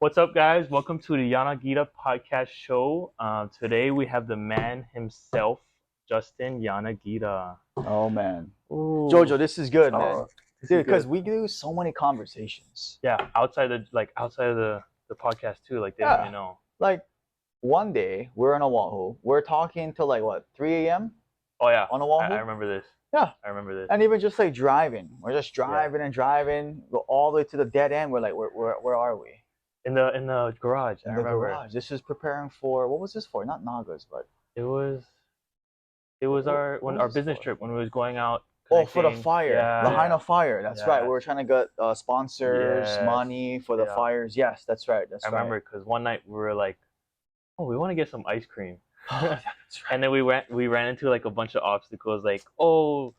What's up, guys? Welcome to the Yanagida podcast show. Today we have the man himself, Justin Yanagida. Oh man, Ooh. Jojo, this is good, man. This Dude, is because good. we do so many conversations. Yeah, outside of the podcast too. Like they don't even know. Like one day we're in Oahu, we're talking till like what 3 a.m. Oh yeah, on Oahu. I remember this. Yeah, I remember this. and even just like driving, we're just driving and driving, go all the way to the dead end. We're like, where are we? In the garage. In I the remember. garage. This is preparing for what was this for? Not Nagas, but It was our business trip when we was going out. Oh, for the connecting. fire, Yeah, Lahaina fire. That's right. We were trying to get sponsors, Yes. money for the Yeah. fires. Yes, that's right. That's I right. remember because one night we were like, oh, we want to get some ice cream. Oh, that's right. And then we ran into like a bunch of obstacles, like, oh,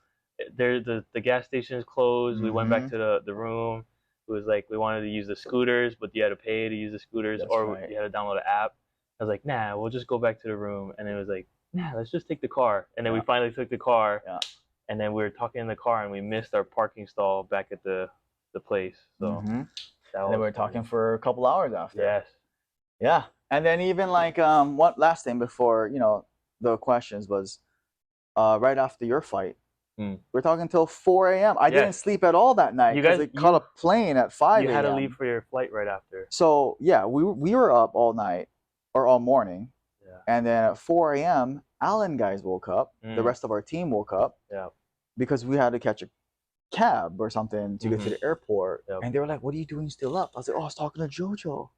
the gas station is closed. We went back to the room. It was like we wanted to use the scooters, but you had to pay to use the scooters, That's or right. you had to download an app. I was like, nah, we'll just go back to the room. And it was like, nah, let's just take the car. And then we finally took the car. Yeah. And then we were talking in the car, and we missed our parking stall back at the place. So And that then we were talking for a couple hours after. Yes. Yeah. And then even like one last thing before the questions was right after your fight. We're talking till 4 a.m. I didn't sleep at all that night because they caught a plane at 5 a.m. You had to leave for your flight right after. So yeah, we were up all night or all morning. Yeah. And then at 4 a.m., Allen guys woke up. The rest of our team woke up. Yeah. Because we had to catch a cab or something to get to the airport. Yep. And they were like, "What are you doing still up?" I was like, "Oh, I was talking to Jojo."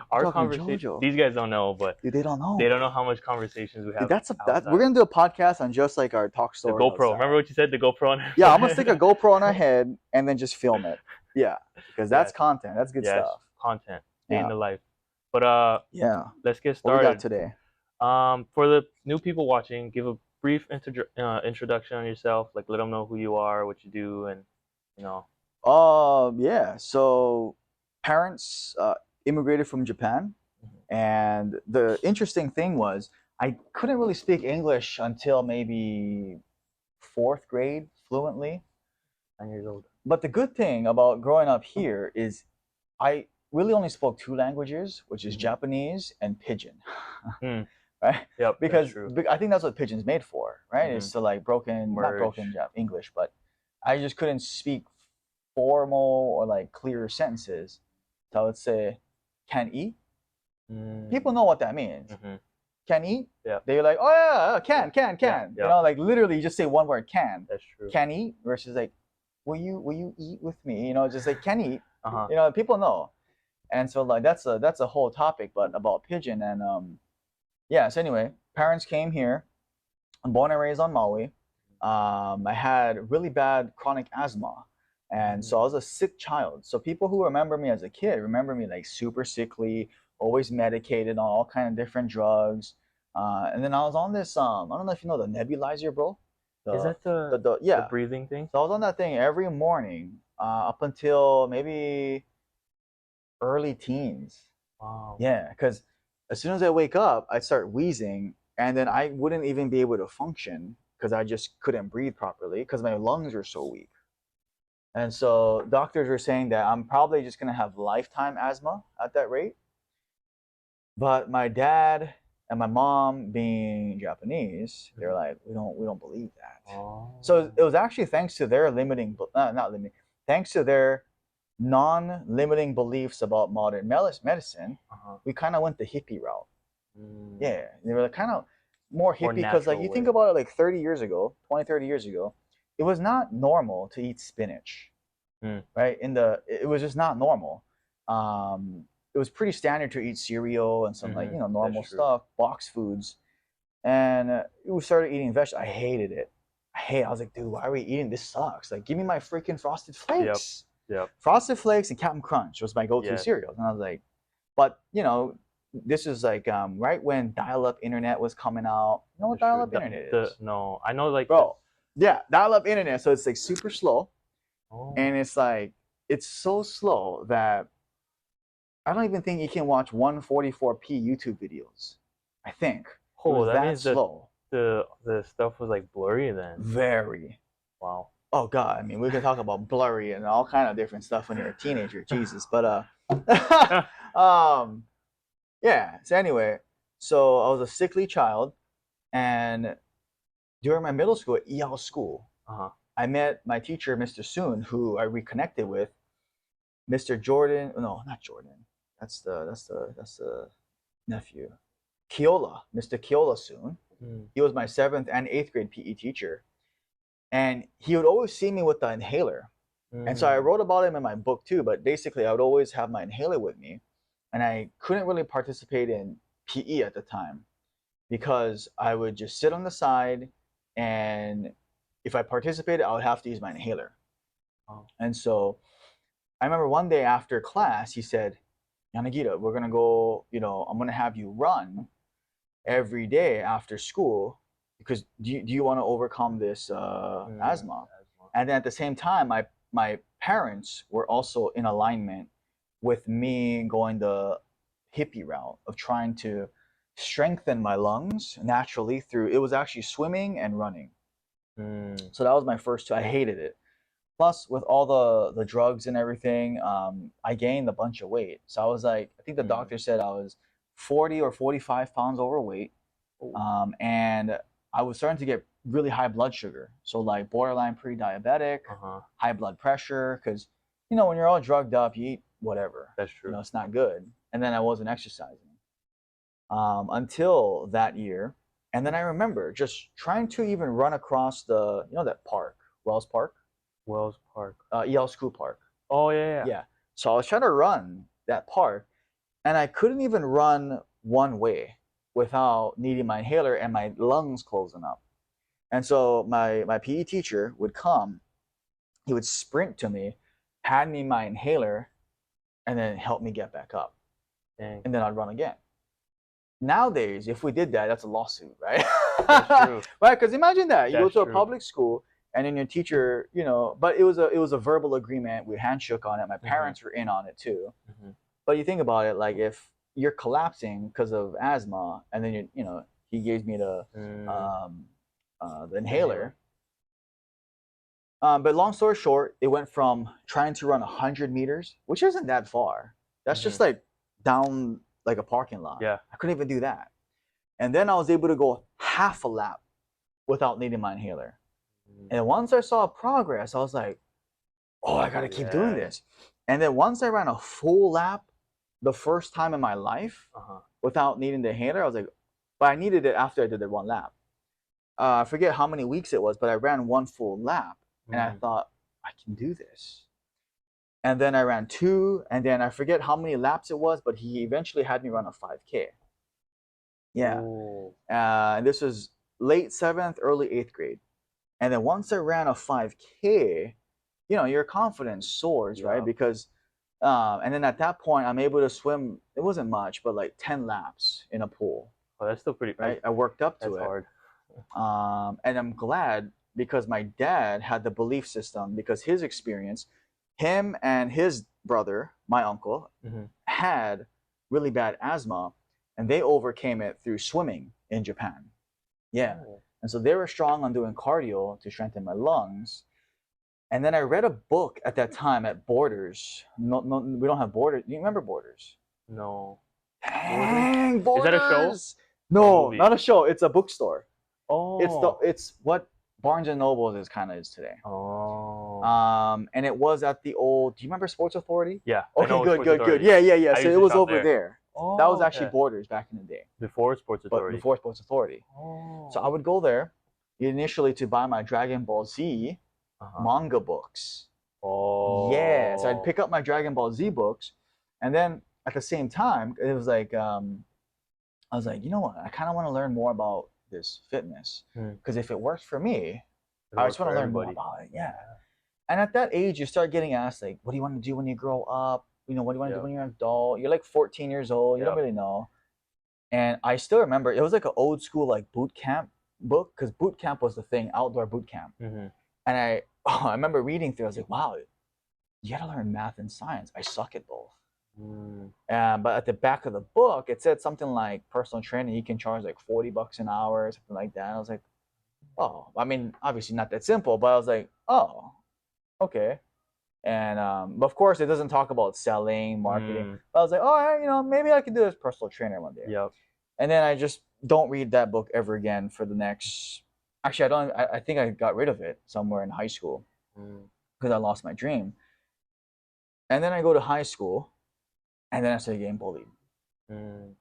Our conversation. These guys don't know, but dude, they don't know. They don't know how much conversations we have. Dude, we're gonna do a podcast on just like our talk story. The GoPro. outside. Remember what you said? The GoPro. Yeah, I'm gonna stick a GoPro on our head and then just film it. Yeah, because that's content. That's good stuff. Content. Day in the life. But yeah, let's get started. What we got today? For the new people watching, give a brief introduction on yourself. Like, let them know who you are, what you do, and Yeah. So, parents immigrated from Japan, and the interesting thing was I couldn't really speak English until maybe 4th grade fluently. 9 years old. But the good thing about growing up here is I really only spoke 2 languages, which is Japanese and Pidgin. Right? Yep. Because I think that's what Pidgin's made for, right? It's to like not broken English, but I just couldn't speak formal or like clear sentences. So I would say, "Can eat." People know what that means. Can eat. Yeah. They're like, "Oh yeah, can." Yeah. You know, like literally, you just say one word, "can." That's true. Can eat versus like, will you eat with me? You know, just like can eat. Uh-huh. You know, people know, and so like that's a whole topic, but about Pidgin and yeah. So anyway, parents came here. I'm born and raised on Maui. I had really bad chronic asthma. And so I was a sick child. So people who remember me as a kid remember me like super sickly, always medicated on all kind of different drugs. And then I was on this, I don't know if you know the nebulizer, bro. Is that the breathing thing? So I was on that thing every morning up until maybe early teens. Wow. Yeah, because as soon as I wake up, I'd start wheezing, and then I wouldn't even be able to function because I just couldn't breathe properly because my lungs are so weak. And so doctors were saying that I'm probably just gonna have lifetime asthma at that rate. But my dad and my mom, being Japanese, they're like, we don't believe that. Oh. So it was actually thanks to their thanks to their non-limiting beliefs about modern medicine, we kind of went the hippie route. Yeah, they were kind of more hippie because like you think about it, like 30 years ago, 30 years ago, it was not normal to eat spinach, right? It was just not normal. It was pretty standard to eat cereal and some like normal stuff, box foods, and we started eating vegetables. I hated it. I was like, dude, why are we eating this? Sucks. Like, give me my freaking Frosted Flakes. Yep. Frosted Flakes and Captain Crunch was my go-to cereals, and I was like, but this is like right when dial-up internet was coming out. You know what dial-up internet is? No, I know like yeah, dial-up internet. So it's like super slow, and it's like it's so slow that I don't even think you can watch 144p YouTube videos. I think. Oh, that means slow. The stuff was like blurry then. Very. Wow. Oh God, I mean, we can talk about blurry and all kind of different stuff when you're a teenager, Jesus. But Yeah. So anyway, so I was a sickly child, and during my middle school at EL school, I met my teacher, Mr. Soon, who I reconnected with. Mr. Jordan, no, not Jordan. That's the nephew. Kiola, Mr. Kiola Soon. He was my 7th and 8th grade PE teacher, and he would always see me with the inhaler. And so I wrote about him in my book too, but basically I would always have my inhaler with me, and I couldn't really participate in PE at the time because I would just sit on the side, and if I participated, I would have to use my inhaler. Oh. And so I remember one day after class, he said, Yanagida, we're going to go, I'm going to have you run every day after school because do you want to overcome this asthma? And then at the same time, my parents were also in alignment with me going the hippie route of trying to strengthen my lungs naturally through, it was actually swimming and running. So that was my first two. I hated it. Plus, with all the drugs and everything, I gained a bunch of weight. So I was like, I think the doctor said I was 40 or 45 pounds overweight. And I was starting to get really high blood sugar. So like borderline pre-diabetic, high blood pressure, because, when you're all drugged up, you eat whatever. That's true. It's not good. And then I wasn't exercising until that year. And then I remember just trying to even run across that park, Wells Park. EL School Park. Oh, yeah. Yeah. So I was trying to run that park, and I couldn't even run one way without needing my inhaler and my lungs closing up. And so my PE teacher would come, he would sprint to me, hand me my inhaler, and then help me get back up. Dang. And then I'd run again. Nowadays, if we did that, that's a lawsuit, right? That's true. Right? Because imagine that. You That's go to true. a public school, and then your teacher, but it was a verbal agreement. We handshook on it. My parents were in on it too. But you think about it, like if you're collapsing because of asthma, and then he gave me the inhaler. But long story short, it went from trying to run 100 meters, which isn't that far. That's just like down like a parking lot. Yeah. I couldn't even do that. And then I was able to go half a lap without needing my inhaler. And once I saw progress, I was like, oh, I got to keep doing this. And then once I ran a full lap the first time in my life without needing the inhaler, I was like, but I needed it after I did the one lap. I forget how many weeks it was, but I ran one full lap. And I thought, I can do this. And then I ran 2, and then I forget how many laps it was, but he eventually had me run a 5K. Yeah. And this was late 7th, early 8th grade. And then once I ran a 5K, your confidence soars, right? Because, and then at that point, I'm able to swim, it wasn't much, but like 10 laps in a pool. Oh, that's still pretty, right? I worked up to it. That's hard. And I'm glad because my dad had the belief system, because his experience, him and his brother, my uncle, had really bad asthma, and they overcame it through swimming in Japan. Yeah. And so they were strong on doing cardio to strengthen my lungs. And then I read a book at that time at Borders. No, we don't have Borders. Do you remember Borders? No. Dang, Borders! Is that a show? No, not a show. It's a bookstore. Oh. It's what Barnes and Noble is today. Oh. And it was at the old. Do you remember Sports Authority? Yeah. Okay, good. Yeah. So it was over there. Oh, that was actually Borders back in the day. Before Sports Authority. Before Sports Authority. Oh. So I would go there initially to buy my Dragon Ball Z manga books. Oh. Yeah. So I'd pick up my Dragon Ball Z books, and then at the same time, it was like I was like, you know what? I kind of want to learn more about this fitness, because if it works for me, I just want to learn more about it. Yeah. And at that age, you start getting asked like, what do you want to do when you grow up? What do you want to do when you're an adult? You're like 14 years old. You don't really know. And I still remember it was like an old school like boot camp book, because boot camp was the thing, outdoor boot camp. And I remember reading through. I was like, wow, you got to learn math and science. I suck at both. But at the back of the book, it said something like personal training, you can charge like $40 an hour or something like that. And I was like, oh, I mean, obviously not that simple, but I was like, oh, okay. And but of course, it doesn't talk about selling, marketing. Mm. But I was like, oh, maybe I could do this personal trainer one day. Yep. And then I just don't read that book ever again for the next. Actually, I don't. I think I got rid of it somewhere in high school because I lost my dream. And then I go to high school, and then I started getting bullied.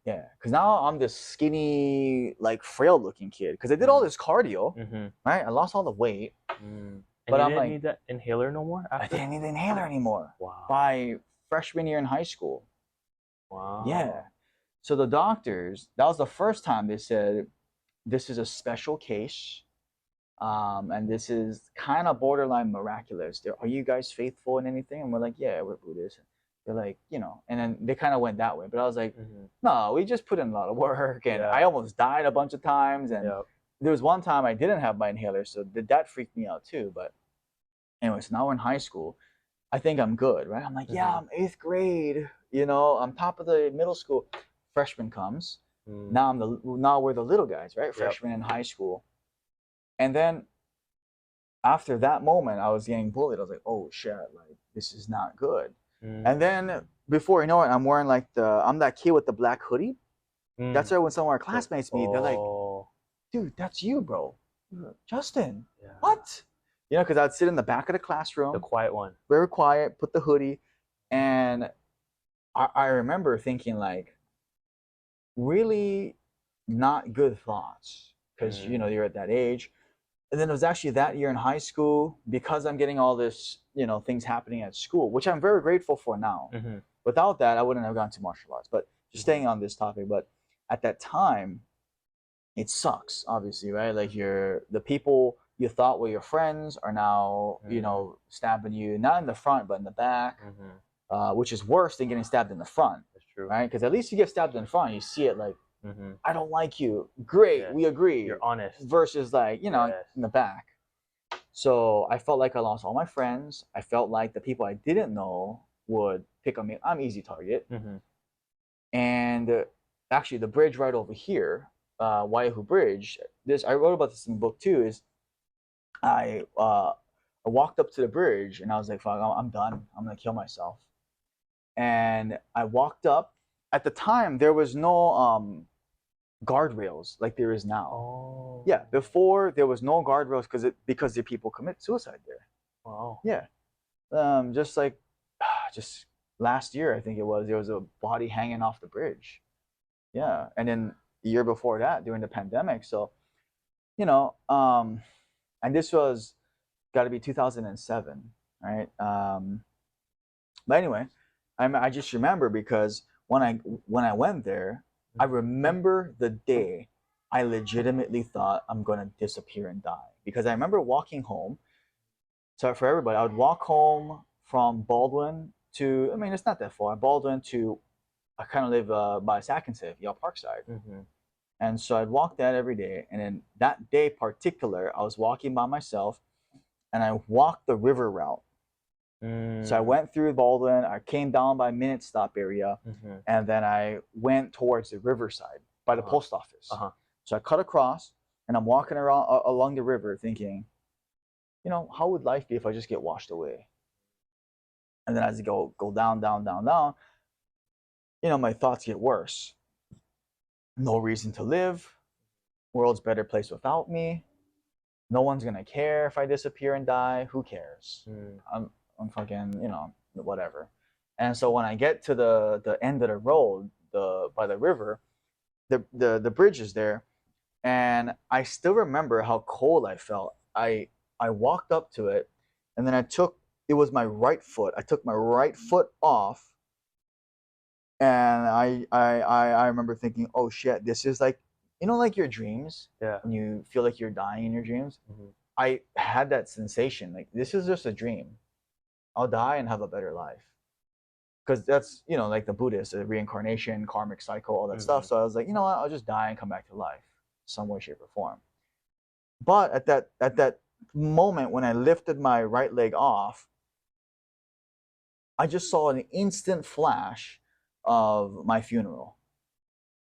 Yeah, because now I'm this skinny, like frail looking kid. Because I did all this cardio, right? I lost all the weight. And but you I'm didn't like, need that inhaler no more after? I didn't need the inhaler anymore. Wow. By freshman year in high school. Wow. Yeah. So the doctors, that was the first time they said, this is a special case. And this is kind of borderline miraculous. Are you guys faithful in anything? And we're like, yeah, we're Buddhist. They're like, and then they kind of went that way. But I was like, no, we just put in a lot of work. And I almost died a bunch of times. And there was one time I didn't have my inhaler. So that freaked me out too. But anyways, now we're in high school. I think I'm good, right? I'm like, yeah, I'm 8th grade. I'm top of the middle school. Freshman comes. Now we're the little guys, right? Freshman in high school. And then after that moment, I was getting bullied. I was like, oh shit, like this is not good. And then before you know it, I'm wearing I'm that kid with the black hoodie. That's why when some of our classmates meet, they're like, dude, that's you, bro. Justin. Yeah. What? Because I'd sit in the back of the classroom. The quiet one. Very quiet, put the hoodie. And I remember thinking like, really not good thoughts. Because, you're at that age. And then it was actually that year in high school, because I'm getting all this, things happening at school, which I'm very grateful for now. Without that, I wouldn't have gone to martial arts. But just staying on this topic, but at that time, it sucks, obviously, right? Like the people you thought were your friends are now, stabbing you, not in the front, but in the back, which is worse than getting stabbed in the front. That's true. Right? Because at least you get stabbed in the front, you see it like, I don't like you. Great, we agree. You're honest. Versus like, in the back. So I felt like I lost all my friends. I felt like the people I didn't know would pick on me. I'm easy target. And actually, the bridge right over here, Waihu Bridge. I wrote about this in the book too. Is I walked up to the bridge and I was like, "Fuck, I'm done. I'm gonna kill myself." And I walked up. At the time, there was no guardrails like there is now. Oh. Yeah, before there was no guardrails because the people commit suicide there. Wow. Yeah. Just last year, I think it was, there was a body hanging off the bridge. Yeah. And then the year before that, during the pandemic. So, and this was got to be 2007, right? But anyway, I just remember because when I went there, I remember the day I legitimately thought I'm going to disappear and die. Because I remember walking home. So for everybody, I would walk home from Baldwin to, it's not that far, Baldwin to, I kind of live by Sackensif, Parkside. And so I'd walk that every day. And then that day particular, I was walking by myself and I walked the river route. So I went through Baldwin, I came down by Minute Stop area, and then I went towards the riverside by the post office. So I cut across, and I'm walking around along the river thinking, how would life be if I just get washed away? And then as you go down, down, down, down, my thoughts get worse. No reason to live. World's a better place without me. No one's gonna care if I disappear and die. Who cares? I'm fucking, whatever. And so when I get to the end of the road, by the river, the bridge is there, and I still remember how cold I felt. I walked up to it, and then it was my right foot. I took my right foot off, and I remember thinking, oh shit, this is like, like your dreams. Yeah. When you feel like you're dying in your dreams. I had that sensation, like this is just a dream. I'll die and have a better life. Because that's, like the Buddhists, the reincarnation, karmic cycle, all that stuff. So I was like, what? I'll just die and come back to life, some way, shape, or form. But at that moment when I lifted my right leg off, I just saw an instant flash of my funeral.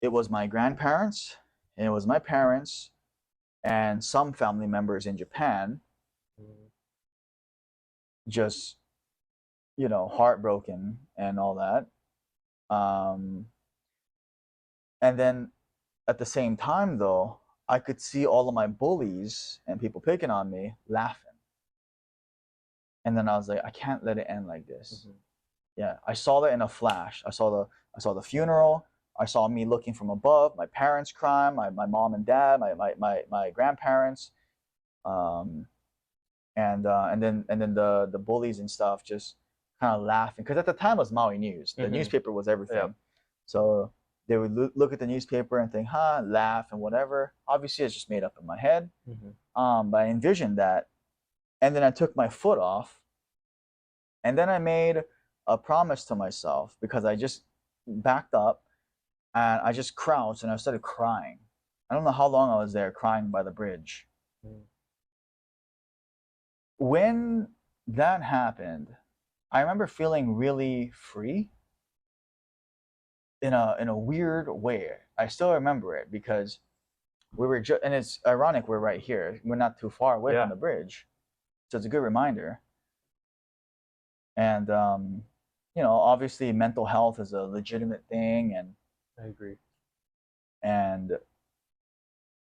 It was my grandparents, and it was my parents, and some family members in Japan just you know, heartbroken and all that. Um, and then at the same time, though, I could see all of my bullies and people picking on me laughing. And then I was like, I can't let it end like this. Mm-hmm. Yeah, I saw that in a flash. I saw the funeral. I saw me looking from above, my parents crying, my mom and dad, my grandparents, um, and then the bullies and stuff just kind of laughing because at the time it was Maui News. The newspaper was everything. Yep. So they would look at the newspaper and think, huh, laugh and whatever. Obviously, it's just made up in my head. But I envisioned that, and then I took my foot off, and then I made a promise to myself because I just backed up and I just crouched and I started crying. I don't know how long I was there crying by the bridge. When that happened, I remember feeling really free in a weird way. I still remember it because we were and it's ironic we're right here. We're not too far away from the bridge, so it's a good reminder. And you know, obviously, mental health is a legitimate thing, and I agree. And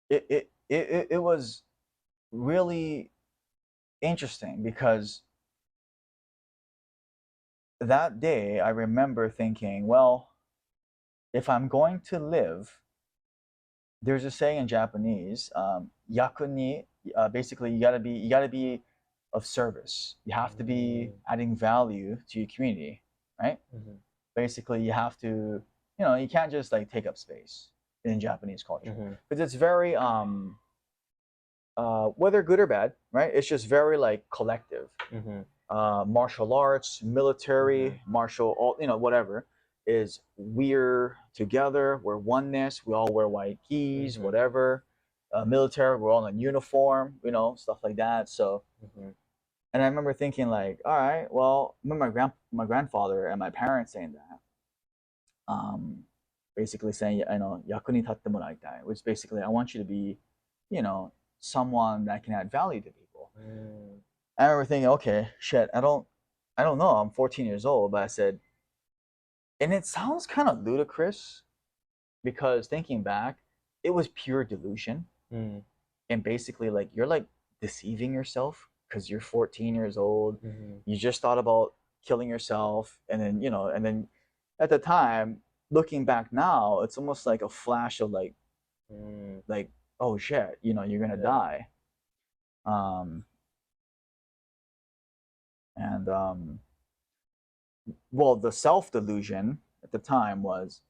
it was really interesting because that day I remember thinking, well, if I'm going to live, there's a saying in Japanese, yaku ni, basically you gotta be of service. You have to be adding value to your community, right? Basically, you have to, you know, you can't just like take up space in Japanese culture because it's very whether good or bad, right? It's just very like collective. Martial arts, military, martial, all, you know, whatever is we're together, we're oneness, we all wear white gis, whatever. Military, we're all in uniform, you know, stuff like that. So, and I remember thinking like, all right, well, I remember my grandfather and my parents saying that, basically saying, you know, yaku ni tatte moraitai, which basically I want you to be, you know, someone that can add value to people. I remember thinking, okay, shit, I don't know. I'm 14 years old, but I said, and it sounds kind of ludicrous because thinking back, it was pure delusion. And basically, like, you're like deceiving yourself because you're 14 years old. You just thought about killing yourself. And then, you know, and then at the time, looking back now, it's almost like a flash of like, oh shit, you know, you're going to die. And well, the self delusion at the time was,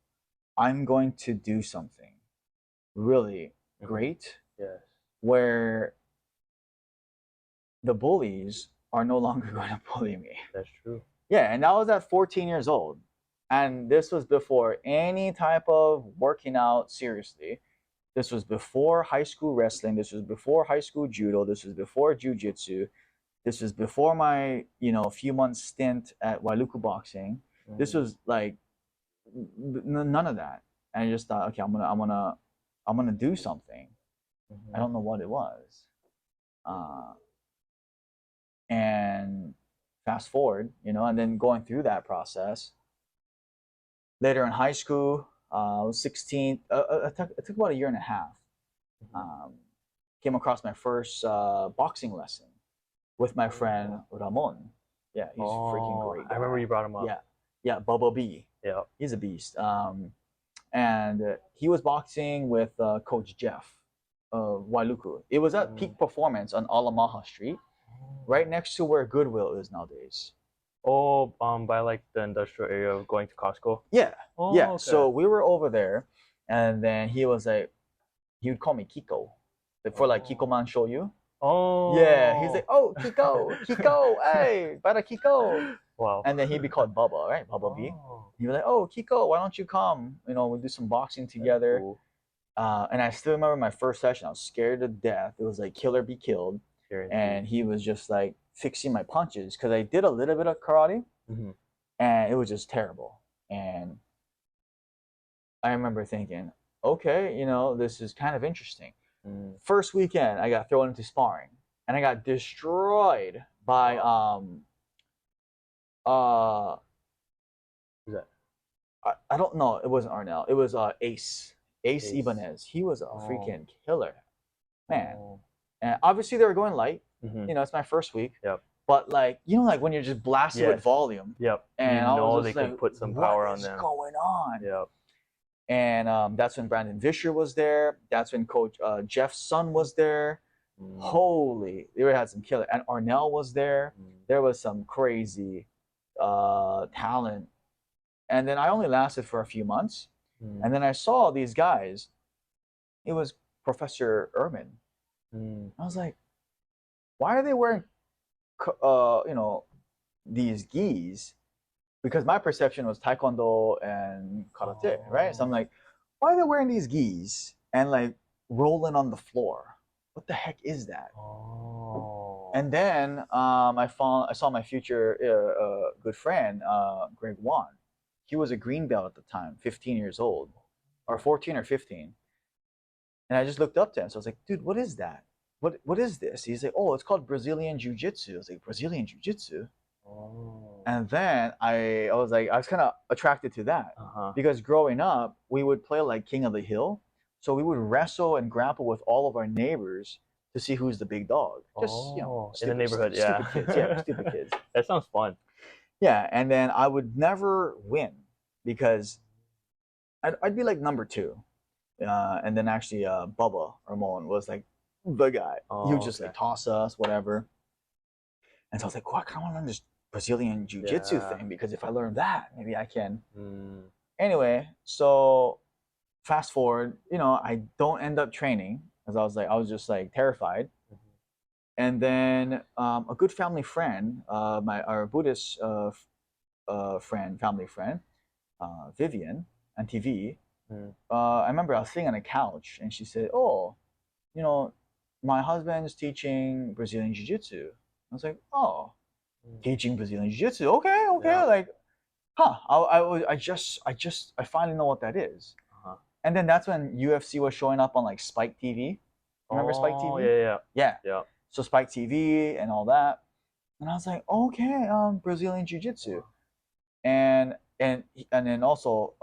I'm going to do something really great, where the bullies are no longer going to bully me. That's true. Yeah, and that was at 14 years old, and this was before any type of working out seriously. This was before high school wrestling. This was before high school judo. This was before jiu-jitsu. This was before my, you know, few months stint at Wailuku boxing. This was like none of that. And I just thought, okay, I'm gonna do something. I don't know what it was. And fast forward, you know, and then going through that process. Later in high school, I was 16. It took about a year and a half. Came across my first boxing lesson with my friend Ramon. Yeah, he's freaking great guy. I remember you brought him up. Yeah, Bubba B. Yeah, he's a beast. And he was boxing with Coach Jeff of Wailuku. It was at peak performance on Alamaha Street, right next to where Goodwill is nowadays. Oh, by like the industrial area of going to Costco. Yeah, yeah. Okay. So we were over there, and then he was like, he would call me Kiko, for like Kiko Man show you. Oh. Yeah, he's like, oh, Kiko, Kiko, hey, para Kiko. Wow. And then he'd be called Bubba, right? Bubba B. He'd be like, oh, Kiko, why don't you come? You know, we'll do some boxing together. Cool. And I still remember my first session. I was scared to death. It was like kill or be killed. And he was just like fixing my punches because I did a little bit of karate, and it was just terrible. And I remember thinking, okay, you know, this is kind of interesting. First weekend, I got thrown into sparring, and I got destroyed by Uh, Who's that? I don't know. It wasn't Arnell. It was Ace Ace. Ibanez. He was a Oh. freaking killer, man. Oh. And obviously they were going light. Mm-hmm. You know, it's my first week. Yep. But like, you know, like when you're just blasted with Yes. volume. Yep. And You I know was they just can like, put some power what on is them. going on? Yep. And that's when Brandon Vischer was there. That's when Coach Jeff's son was there. Holy, they had some killer. And Arnell was there. There was some crazy talent. And then I only lasted for a few months. And then I saw these guys. It was Professor Ehrman. I was like, why are they wearing, you know, these gis? Because my perception was Taekwondo and Karate, right? So I'm like, why are they wearing these gis and like rolling on the floor? What the heck is that? Oh. And then I saw my future good friend Greg Wan. He was a green belt at the time, 15 years old, or 14 or 15. And I just looked up to him. So I was like, dude, what is that? What is this? He's like, oh, it's called Brazilian Jiu Jitsu. I was like, Brazilian Jiu Jitsu? Oh. And then I was like, I was kind of attracted to that because growing up, we would play like King of the Hill. So we would wrestle and grapple with all of our neighbors to see who's the big dog. Just, you know, in the neighborhood, yeah. Stupid kids. Yeah, stupid kids. That sounds fun. Yeah, and then I would never win because I'd be like number two. And then actually Bubba Ramon was like the guy. He would just like toss us, whatever. And so I was like, well, I kind of want to learn this Brazilian Jiu Jitsu thing because if I learn that, maybe I can. Anyway, so fast forward, you know, I don't end up training because I was just like terrified. And then a good family friend, our Buddhist family friend, Vivian, on TV. I remember I was sitting on a couch and she said, "Oh, you know, my husband's teaching Brazilian Jiu Jitsu." I was like, "Oh, teaching Brazilian Jiu Jitsu? Okay, Yeah. like, huh? I finally know what that is." And then that's when UFC was showing up on like Spike TV. Remember Spike TV? Yeah. So Spike TV and all that, and I was like, okay, Brazilian Jiu Jitsu, and then also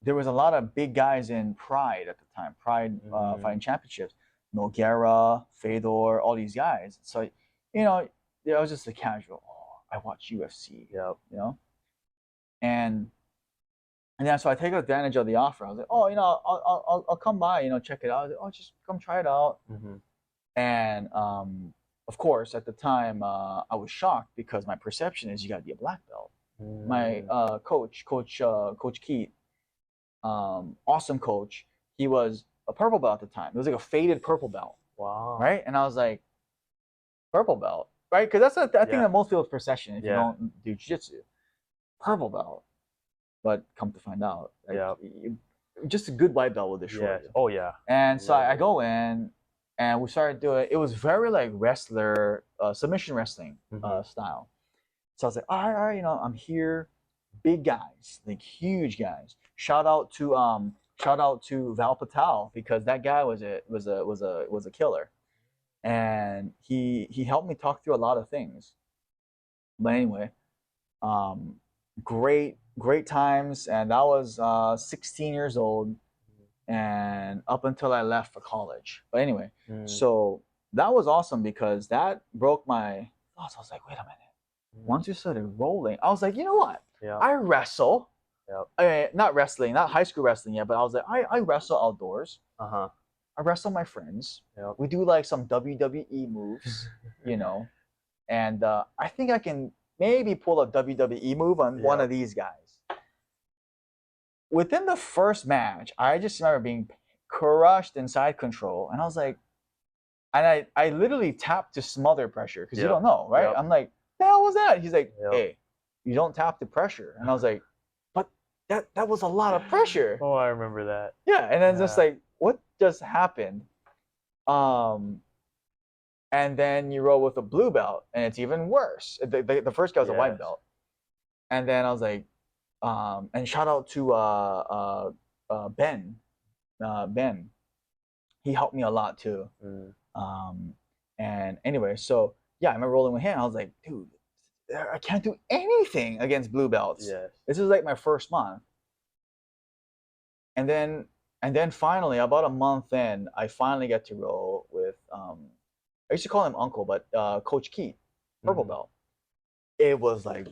there was a lot of big guys in Pride at the time, Pride fighting championships, Nogueira, Fedor, all these guys. So, you know, I was just a casual. Oh, I watch UFC. You know, and then so I take advantage of the offer. I was like, oh, you know, I'll come by, you know, check it out. I was like, oh, just come try it out. And of course, at the time, I was shocked because my perception is you got to be a black belt. My Coach Keith, awesome coach. He was a purple belt at the time. It was like a faded purple belt. Wow. Right? And I was like, purple belt, right? Because that's I think that most people's perception if you don't do jiu-jitsu. Purple belt. But come to find out, like, just a good white belt will destroy you. Oh yeah. And so I go in, and we started doing. It was very like wrestler, submission wrestling style. So I was like, all right, you know, I'm here, big guys, like huge guys. Shout out to Val Patel because that guy was a killer, and he helped me talk through a lot of things. But anyway, great times, and that was 16 years old, and up until I left for college. But anyway, so that was awesome because that broke my thoughts. I was like, wait a minute. Once you started rolling, I was like, you know what? I wrestle. Not wrestling, not high school wrestling yet, but I was like, I wrestle outdoors. I wrestle my friends. We do like some WWE moves, you know, and I think I can maybe pull a WWE move on one of these guys. Within the first match, I just remember being crushed in side control, and I was like, and I literally tapped to smother pressure because you don't know, right? I'm like, the hell was that? He's like, hey, you don't tap to pressure. And I was like, but that was a lot of pressure. Oh, I remember that. Yeah, and then just like, what just happened? And then you roll with a blue belt, and it's even worse. The first guy was a white belt. And then I was like, and shout out to Ben. Ben. He helped me a lot too. And anyway, so yeah, I remember rolling with him. I was like, dude, I can't do anything against blue belts. Yes. This is like my first month. And then finally, about a month in, I finally get to roll with I used to call him uncle, but Coach Keith, purple belt. It was like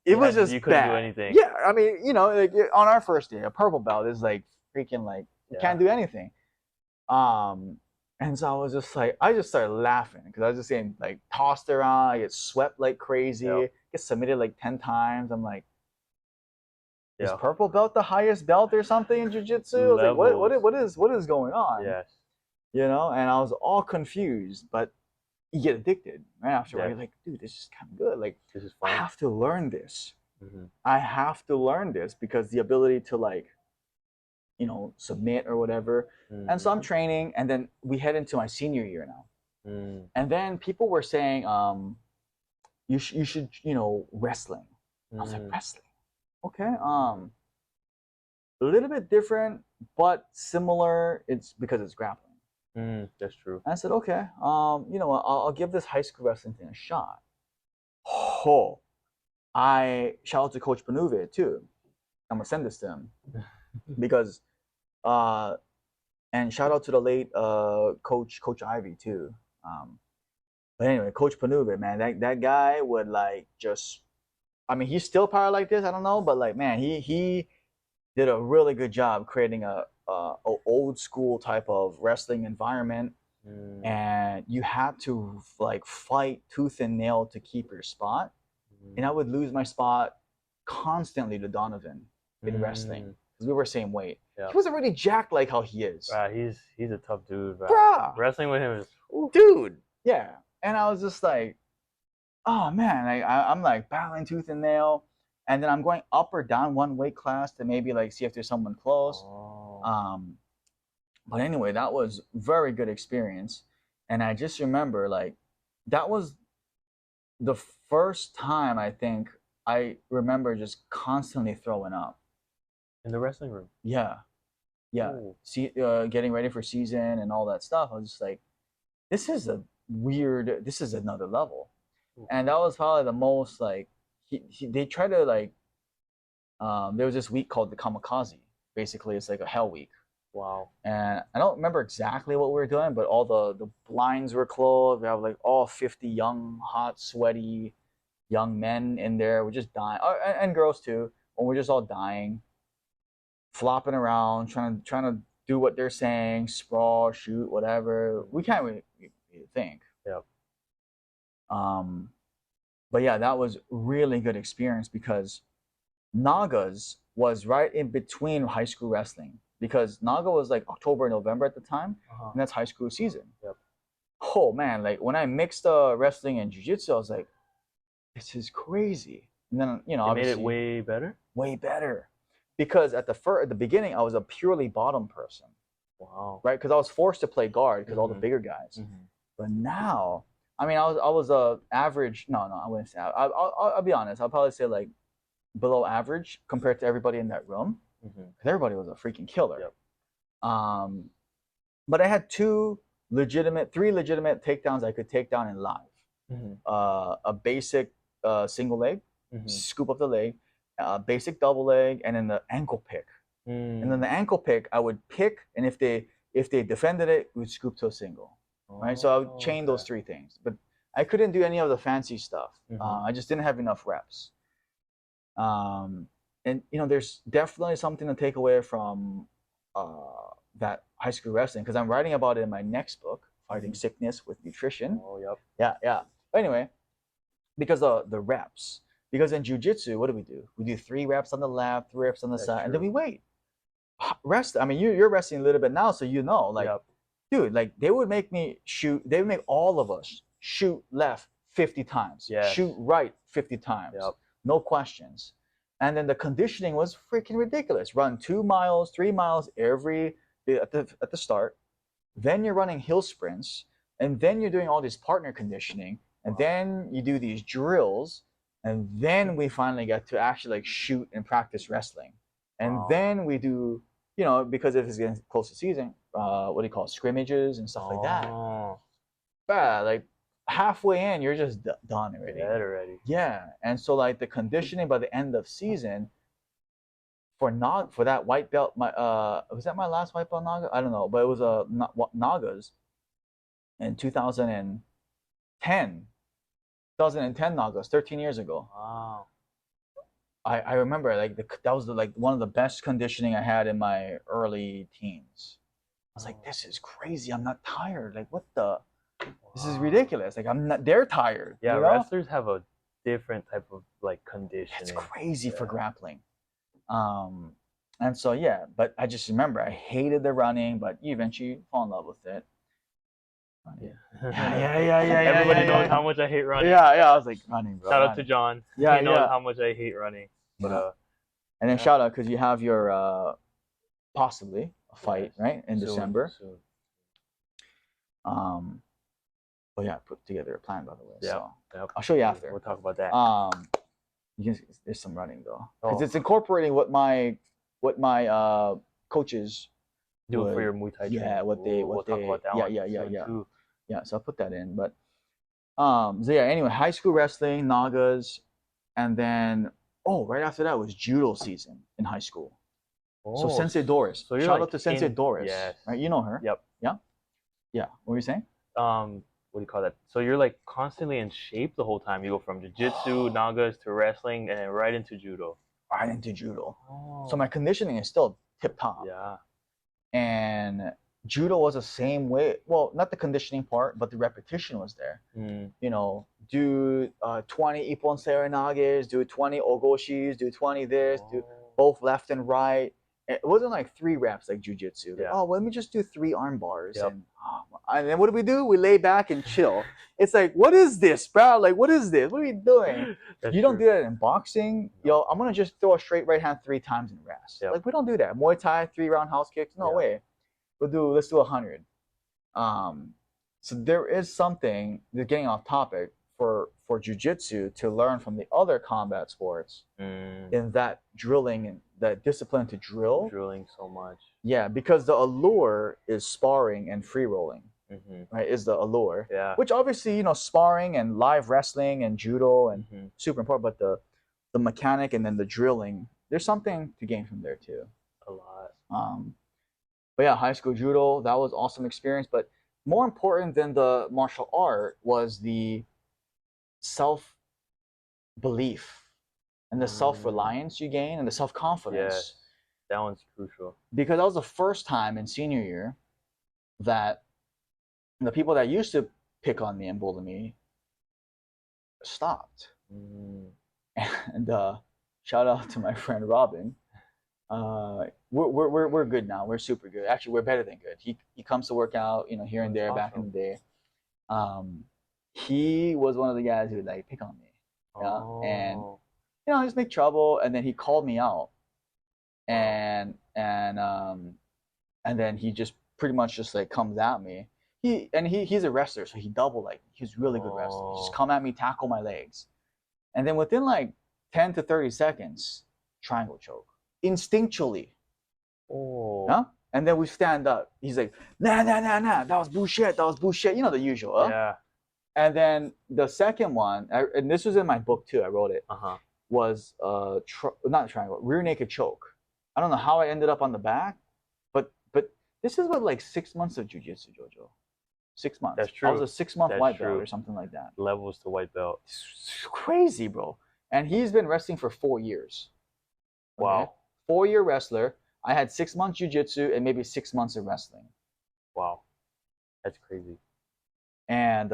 it was just you couldn't bad. do anything. Yeah, I mean, like on our first day, a purple belt is like freaking like you can't do anything. And so I was just like, I just started laughing because I was just getting like tossed around. I get swept like crazy. Get submitted like 10 times. I'm like, is purple belt the highest belt or something in jiu-jitsu? I was like, what is going on? Yes. And I was all confused, but you get addicted right after. You're like, dude, this is kind of good. Like, this is fun. I have to learn this. I have to learn this because the ability to like, submit or whatever. And so I'm training, and then we head into my senior year now. And then people were saying, you should, wrestling. I was like, wrestling? Okay. A little bit different, but similar. It's because it's grappling. That's true. And I said, okay. I'll give this high school wrestling thing a shot. Oh, shout out to Coach Panuve too. I'm gonna send this to him because, and shout out to the late Coach Ivy too. But anyway, Coach Panuve, man, that guy would like just. I mean, he's still probably like this. I don't know, but like, man, he did a really good job creating a old school type of wrestling environment, and you had to like fight tooth and nail to keep your spot. And I would lose my spot constantly to Donovan in wrestling because we were same weight. He wasn't really jacked like how he is. He's a tough dude. Bruh. Wrestling with him is dude. Yeah, and I was just like, oh man, I'm like battling tooth and nail, and then I'm going up or down one weight class to maybe like see if there's someone close. But anyway, that was very good experience, and I just remember like that was the first time I think I remember just constantly throwing up in the wrestling room. Yeah. Ooh. See, getting ready for season and all that stuff. I was just like, this is another level. And that was probably the most like they try to like there was this week called the Kamikaze. Basically, it's like a hell week. Wow. And I don't remember exactly what we were doing, but all the blinds were closed. We have like all 50 young, hot, sweaty young men in there. We're just dying, and girls too. And we're just all dying, flopping around, trying to do what they're saying, sprawl, shoot, whatever. We can't really think. Yep. But yeah, that was really good experience because Naga's was right in between high school wrestling because Naga was like October, November at the time, and that's high school season. Yep. Oh man, like when I mixed wrestling and jiu-jitsu, I was like, this is crazy. And then it made it way better. Way better, because at the beginning I was a purely bottom person. Wow. Right, because I was forced to play guard because all the bigger guys. But now, I mean, I was a average. No, I wouldn't say. I'll be honest. I'll probably say like below average compared to everybody in that room. Everybody was a freaking killer. Yep. But I had three legitimate takedowns I could take down in live. A basic single leg, scoop up the leg, basic double leg, and then the ankle pick. And then the ankle pick, I would pick, and if they defended it, we would scoop to a single. Right, so I would chain those three things, but I couldn't do any of the fancy stuff. I just didn't have enough reps. And there's definitely something to take away from that high school wrestling because I'm writing about it in my next book, Fighting Sickness with Nutrition. Oh, yep. Yeah. But anyway, because of the reps. Because in jiu-jitsu, what do? We do 3 reps on the left, 3 reps on the side, and then we wait. Rest. I mean, you're resting a little bit now, so like. Yep. Dude, like they would make me shoot. They would make all of us shoot left 50 times, shoot right 50 times, no questions. And then the conditioning was freaking ridiculous. Run 2 miles, 3 miles every at the start. Then you're running hill sprints, and then you're doing all this partner conditioning, and then you do these drills, and then we finally get to actually like shoot and practice wrestling, and then we do. Because if it's getting close to season, what do you call it, scrimmages and stuff like that. Like halfway in, you're just done already. Dead already. Yeah, and so like the conditioning by the end of season for that white belt, my was that my last white belt Naga? I don't know, but it was Nagas in 2010. 2010 Nagas, 13 years ago. Wow. I remember like that was like one of the best conditioning I had in my early teens. I was like, this is crazy. I'm not tired. Like, what the? This is ridiculous. Like, I'm not. They're tired. Yeah, you know? wrestlers have a different type of like conditioning. It's crazy for grappling. And so yeah, but I just remember I hated the running, but you eventually fall in love with it. Yeah. Everybody knows how much I hate running. Yeah, I was like running, bro. Shout out to John. Yeah, he knows how much I hate running. But and then shout out because you have your possibly a fight right in December. Soon. But yeah, I put together a plan by the way. Yeah. So I'll show you after. We'll talk about that. There's some running though, because it's incorporating what my coaches do for your Muay Thai training. Yeah, we'll talk about that one. Yeah, so I'll put that in. But so yeah, anyway, high school wrestling, Nagas, and then right after that was judo season in high school. So Sensei Doris. So shout out to Sensei Doris. Yes. Right, you know her. Yep. Yeah. What were you saying? What do you call that? So you're like constantly in shape the whole time. You go from jiu-jitsu, Nagas to wrestling, and then right into judo. Right into judo. So my conditioning is still tip top. Yeah. And judo was the same way. Well, not the conditioning part, but the repetition was there. You know, do 20 ippon serenages, do 20 ogoshis, do 20 this, do both left and right. It wasn't like 3 reps like jiu-jitsu. Like, let me just do 3 arm bars. And then what do? We lay back and chill. It's like, what is this, bro? Like, what is this? What are we doing? You don't do that in boxing. Yo, I'm going to just throw a straight right hand 3 times and rest. Like, we don't do that. Muay Thai, 3-round house kicks. No way. Let's do 100. So there is something, getting off topic, for jiu-jitsu to learn from the other combat sports in that drilling and that discipline to drill. Drilling so much. Yeah, because the allure is sparring and free rolling, right? Is the allure. Yeah. Which obviously, sparring and live wrestling and judo and super important, but the mechanic and then the drilling, there's something to gain from there too. A lot. But yeah, high school judo, that was awesome experience. But more important than the martial art was the self-belief and the self-reliance you gain and the self-confidence. Yes, that one's crucial. Because that was the first time in senior year that the people that used to pick on me and bully me stopped. And shout out to my friend Robin. We're good now. We're super good. Actually, we're better than good. He comes to work out, here and there. Awesome. Back in the day. He was one of the guys who would like pick on me, and just make trouble. And then he called me out, and then he just pretty much just like comes at me. He's a wrestler, so he he's a really good wrestler. He just come at me, tackle my legs, and then within like 10 to 30 seconds, triangle choke instinctually. And then we stand up. He's like, nah, that was bullshit. You know the usual. Yeah. And then the second one, and this was in my book too, I wrote it, was not a triangle, rear naked choke. I don't know how I ended up on the back, but this is what, like 6 months of jiu-jitsu, Jojo. 6 months. That's true. I was a 6-month white belt or something like that. Levels to white belt. It's crazy, bro. And he's been wrestling for 4 years. Wow. 4-year wrestler. I had 6 months jiu-jitsu and maybe 6 months of wrestling. Wow. That's crazy. And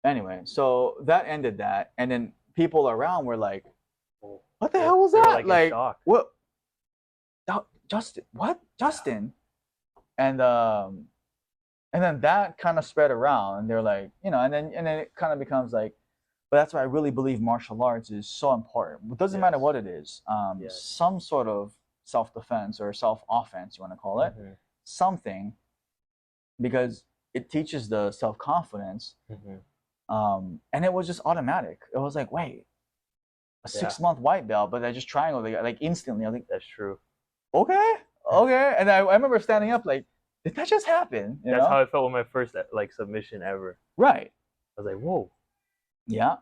anyway, so that ended that. And then people around were like, what the hell was that? Like what? Justin, what? Justin? And then that kind of spread around, and they're like, and then it kind of becomes like, but that's why I really believe martial arts is so important. It doesn't matter what it is. Some sort of self-defense or self-offense, you want to call it, something, because it teaches the self-confidence. And it was just automatic. It was like, wait, a 6-month white belt, but I just triangle like instantly. I think that's true. Okay. And I remember standing up like, did that just happen? That's how I felt with my first like submission ever. Right. I was like, whoa. Yeah.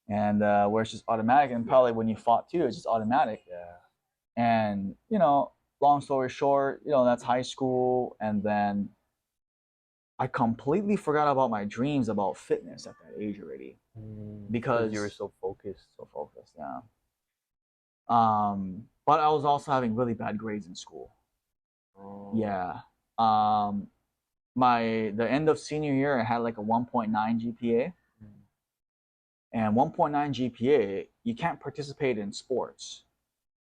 And where it's just automatic, and probably when you fought too, it's just automatic. Yeah. And you know, long story short, you know, that's high school, and then I completely forgot about my dreams about fitness at that age already Because you were because so focused. so focused. Yeah. But I was also having really bad grades in school. Oh. Yeah. The end of senior year, I had like a 1.9 GPA, and 1.9 GPA, you can't participate in sports.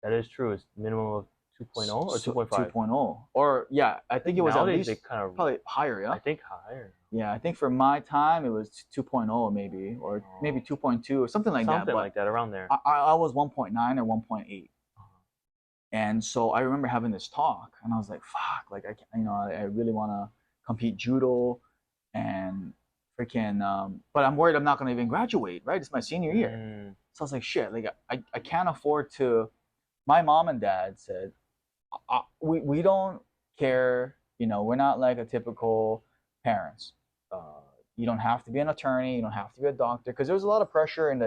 That is true. It's minimum of 2.0 or So 2.5. 2.0, or yeah, I think it was at Nowadays they least kind of probably higher. Yeah. I think higher. Yeah, I think for my time it was 2.0 maybe, or maybe 2.2 or something like that. Something But like that around there. I was 1.9 or 1.8. And so I remember having this talk, and I was like, "Fuck!" Like I really want to compete judo, and freaking. But I'm worried I'm not gonna even graduate. Right? It's my senior year, so I was like, "Shit!" Like I can't afford to. My mom and dad said, we don't care. You know, we're not like a typical parents. You don't have to be an attorney. You don't have to be a doctor, because there was a lot of pressure in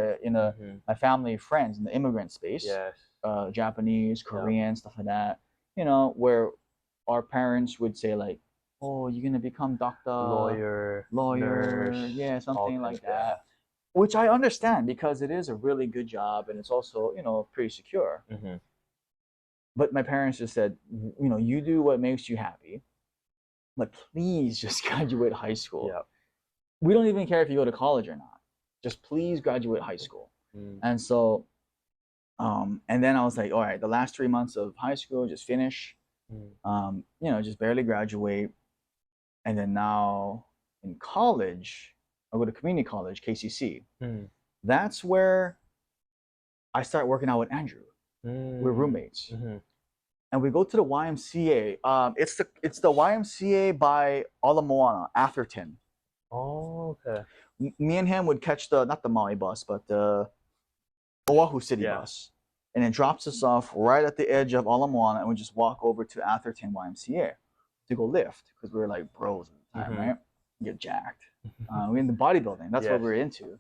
my family friends in the immigrant space. Yes. Japanese, Korean, stuff like that. You know, where our parents would say like, "Oh, you're gonna become doctor, Lawyer, nurse, yeah, something like that." Yeah. Which I understand, because it is a really good job, and it's also, you know, pretty secure. But my parents just said, you know, you do what makes you happy, but please just graduate high school. Yeah. We don't even care if you go to college or not. Just please graduate high school. And so, and then I was like, all right, the last 3 months of high school, just finish, you know, just barely graduate. And then now in college, I go to community college, KCC. That's where I start working out with Andrew. We're roommates. And we go to the YMCA. It's the YMCA by Ala Moana, Atherton. Oh, okay. Me and him would catch not the Maui bus, but the Oahu City bus, and it drops us off right at the edge of Ala Moana, and we just walk over to Atherton YMCA to go lift, because we were like bros at the time, right? Get jacked. We're into bodybuilding. That's what we're into.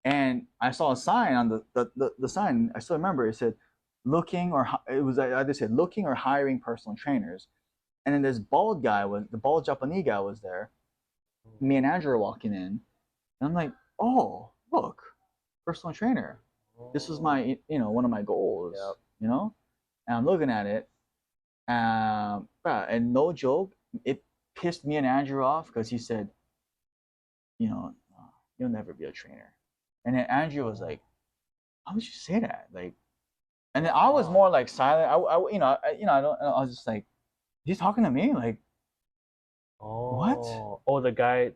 And I saw a sign on the sign. I still remember. It said, "Looking," or it was either said "looking" or "hiring personal trainers." And then this bald guy the bald Japanese guy was there. Me and Andrew were walking in, and I'm like, "Oh, look, personal trainer. This was my, you know, one of my goals, you know." And I'm looking at it, and no joke, it pissed me and Andrew off, because he said, you know, "You'll never be a trainer." And then Andrew was like, "How would you say that?" Like, and then I was more like silent. I was just like, "He's talking to me?" Like, what? Oh, the guy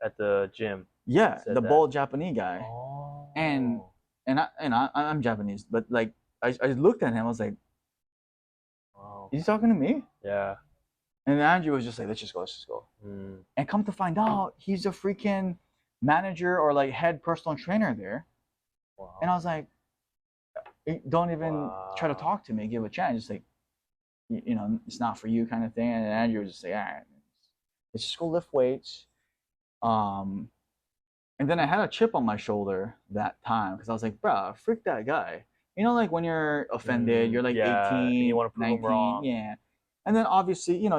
at the gym. Yeah, the that. bald Japanese guy. Oh. And I'm Japanese, but like I looked at him. I was like, Wow. "Is he talking to me?" Yeah. And Andrew was just like, let's just go. And come to find out, he's a freaking manager or like head personal trainer there. Wow. And I was like, don't even try to talk to me, give a chance. Just like, you know, it's not for you kind of thing. And Andrew was just like, all right, let's just go lift weights. And then I had a chip on my shoulder that time, because I was like, bro, freak that guy. You know, like when you're offended, you're like 18, you want to prove 19, him wrong. Yeah. And then obviously, you know,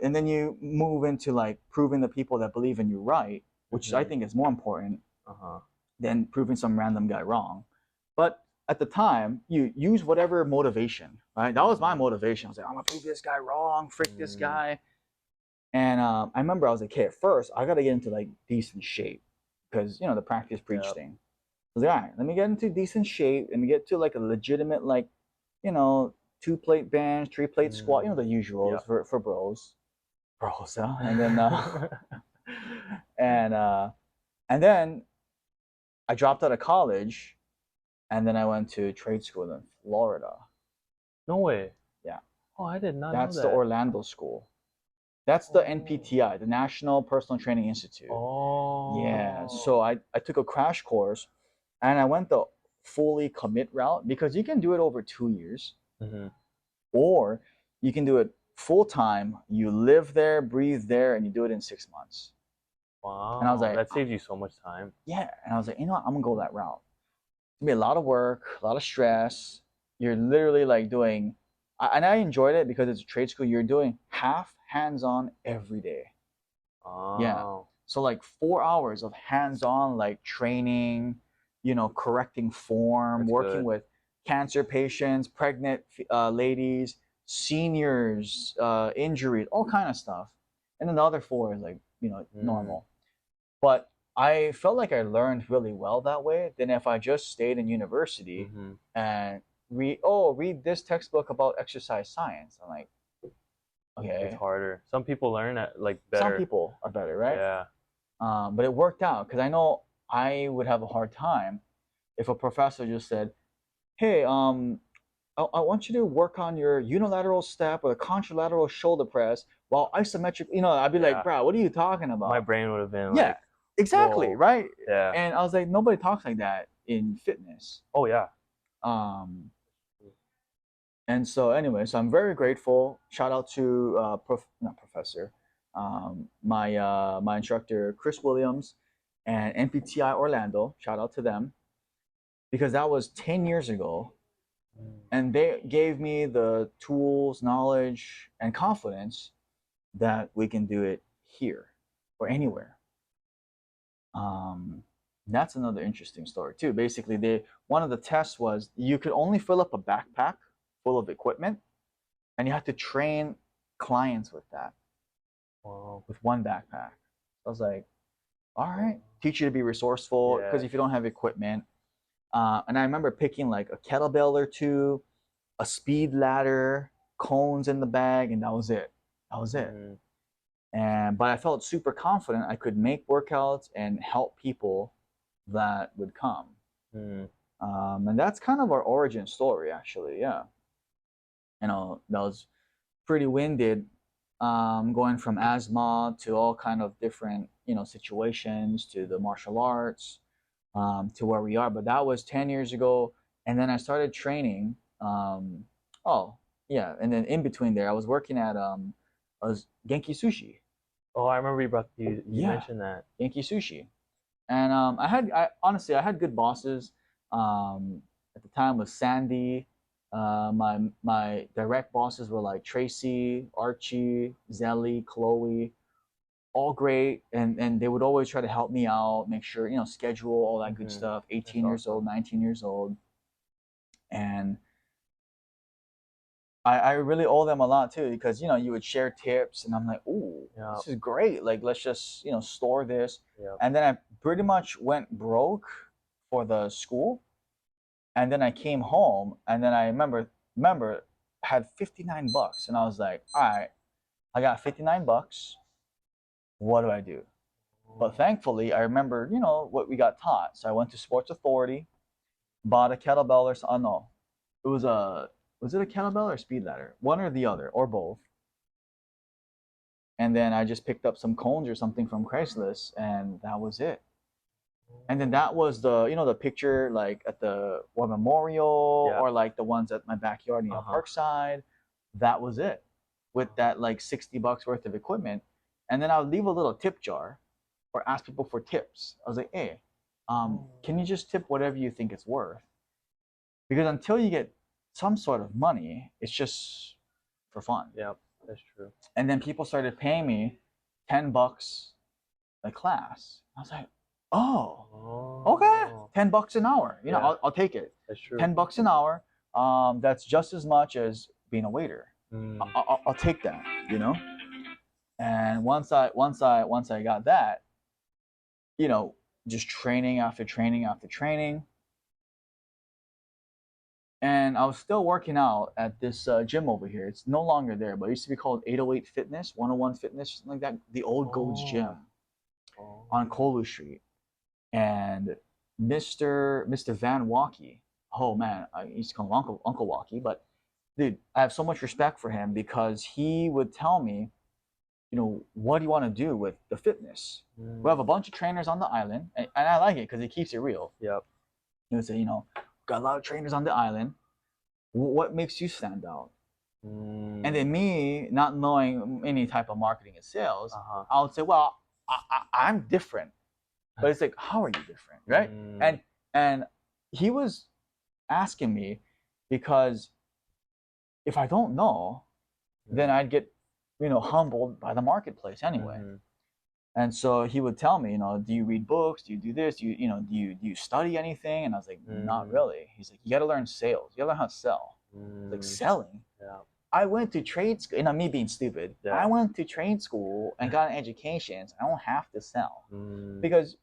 and then you move into like proving the people that believe in you right, which I think is more important than proving some random guy wrong. But at the time, you use whatever motivation, right? That was my motivation. I was like, I'm gonna prove this guy wrong, frick this guy. And I remember I was like, okay, at first I gotta get into like decent shape, because you know the practice preach thing. I was like, all right, let me get into decent shape and get to like a legitimate, like, you know, 2-plate bench, 3-plate squat, you know, the usuals for bros. Huh? And then and then I dropped out of college, and then I went to trade school in Florida. No way. Yeah. Oh, I did not know That's that. the Orlando school. That's the NPTI, the National Personal Training Institute. Oh. Yeah. So I took a crash course, and I went the fully commit route, because you can do it over 2 years, or you can do it full time. You live there, breathe there, and you do it in 6 months. Wow. And I was like, that saves you so much time. yeah. And I was like, you know what? I'm gonna go that route. It's gonna be a lot of work, a lot of stress. You're literally like doing, and I enjoyed it because it's a trade school. You're doing half hands-on every day. Yeah. Oh. So like 4 hours of hands-on, like training, correcting form, That's working good. with cancer patients, pregnant ladies, seniors, injuries, all kind of stuff. And then the other 4 is like, normal. But I felt like I learned really well that way than if I just stayed in university and read this textbook about exercise science. I'm like, okay. It's harder. Some people learn it like Some better. people are better, right? Yeah. But it worked out because I know I would have a hard time if a professor just said, "Hey, I want you to work on your unilateral step or the contralateral shoulder press while isometric." I'd be like, Yeah. "Bro, what are you talking about?" My brain would have been Yeah, like, exactly, whoa. right? Yeah. And I was like, nobody talks like that in fitness. Oh yeah. And so anyway, so I'm very grateful. Shout out to not professor, my instructor Chris Williams, and NPTI Orlando. Shout out to them because that was 10 years ago, and they gave me the tools, knowledge, and confidence that we can do it here or anywhere. That's another interesting story too. Basically, one of the tests was you could only fill up a backpack full of equipment, and you have to train clients with that. Wow. With one backpack. I was like, all right, teach you to be resourceful because if you don't have equipment, and I remember picking like a kettlebell or two, a speed ladder, cones in the bag, and that was it. That was it. But I felt super confident I could make workouts and help people that would come. And that's kind of our origin story, actually. Yeah. That was pretty winded, going from asthma to all kind of different situations to the martial arts, to where we are. But that was 10 years ago, and then I started training. Oh yeah, and then in between there, I was working at Genki Sushi. Oh, I remember you mentioned that. Genki Sushi, and I honestly had good bosses. At the time was Sandy. My direct bosses were like Tracy, Archie, Zelly, Chloe, all great, and they would always try to help me out, make sure schedule all that good stuff. 18 years old, 19 years old, and I really owe them a lot too because you would share tips, and I'm like, ooh, this is great. Like let's just store this, and then I pretty much went broke for the school. And then I came home, and then I remember had $59, and I was like, all right, I got $59. What do I do? But thankfully, I remember what we got taught. So I went to Sports Authority, bought a kettlebell or oh no, it was was it a kettlebell or a speed ladder? One or the other, or both. And then I just picked up some cones or something from Craigslist, and that was it. And then that was the picture like at the War Memorial or like the ones at my backyard, Parkside. That was it with that like $60 worth of equipment. And then I would leave a little tip jar or ask people for tips. I was like, hey, can you just tip whatever you think it's worth? Because until you get some sort of money, it's just for fun. Yeah, that's true. And then people started paying me $10 a class. I was like, oh, okay, $10 an hour. I'll take it. That's true. $10 an hour. That's just as much as being a waiter. I'll take that. And once I got that, just training after training after training, and I was still working out at this gym over here. It's no longer there, but it used to be called 808 Fitness, 101 Fitness, something like that. The old Gold's Gym on Kolu Street. And Mr. Van Walkie, oh man, I used to call him Uncle Walkie, but dude, I have so much respect for him because he would tell me, what do you want to do with the fitness? We have a bunch of trainers on the island, and I like it because he keeps it real. Yep. He would say, got a lot of trainers on the island. What makes you stand out? And then me, not knowing any type of marketing and sales, I would say, well, I'm different. But it's like, how are you different, right? And he was asking me because if I don't know, then I'd get, humbled by the marketplace anyway. And so he would tell me, do you read books? Do you do this? Do you study anything? And I was like, not really. He's like, you got to learn sales. You got to learn how to sell. Like selling. Yeah. I went to trade school, and me being stupid. Yeah. I went to trade school and got an education. So I don't have to sell because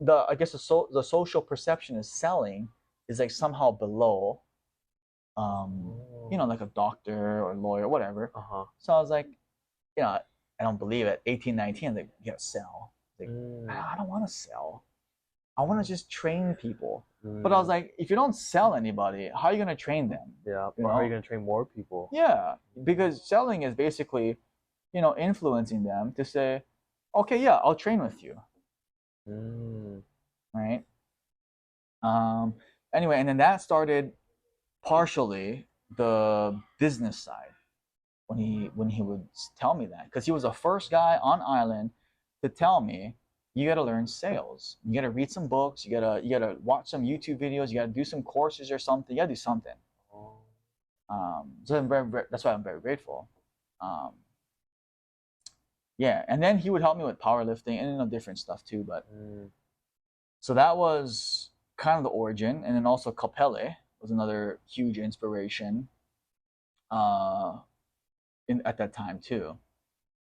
I guess the social perception of selling is like somehow below, like a doctor or a lawyer, or whatever. So I was like, I don't believe it. 18, 19, like, you gotta sell. Like, I don't want to sell. I want to just train people. But I was like, if you don't sell anybody, how are you gonna train them? Yeah. Or how are you gonna train more people? Yeah, because selling is basically, influencing them to say, okay, yeah, I'll train with you. Right. Anyway, and then that started partially the business side when he would tell me that, because he was the first guy on island to tell me, you got to learn sales, you got to read some books, you got to watch some YouTube videos, you got to do some courses or something, you got to do something. So that's why I'm very grateful. Yeah, and then he would help me with powerlifting and different stuff too, but so that was kind of the origin. And then also Capelle was another huge inspiration at that time too.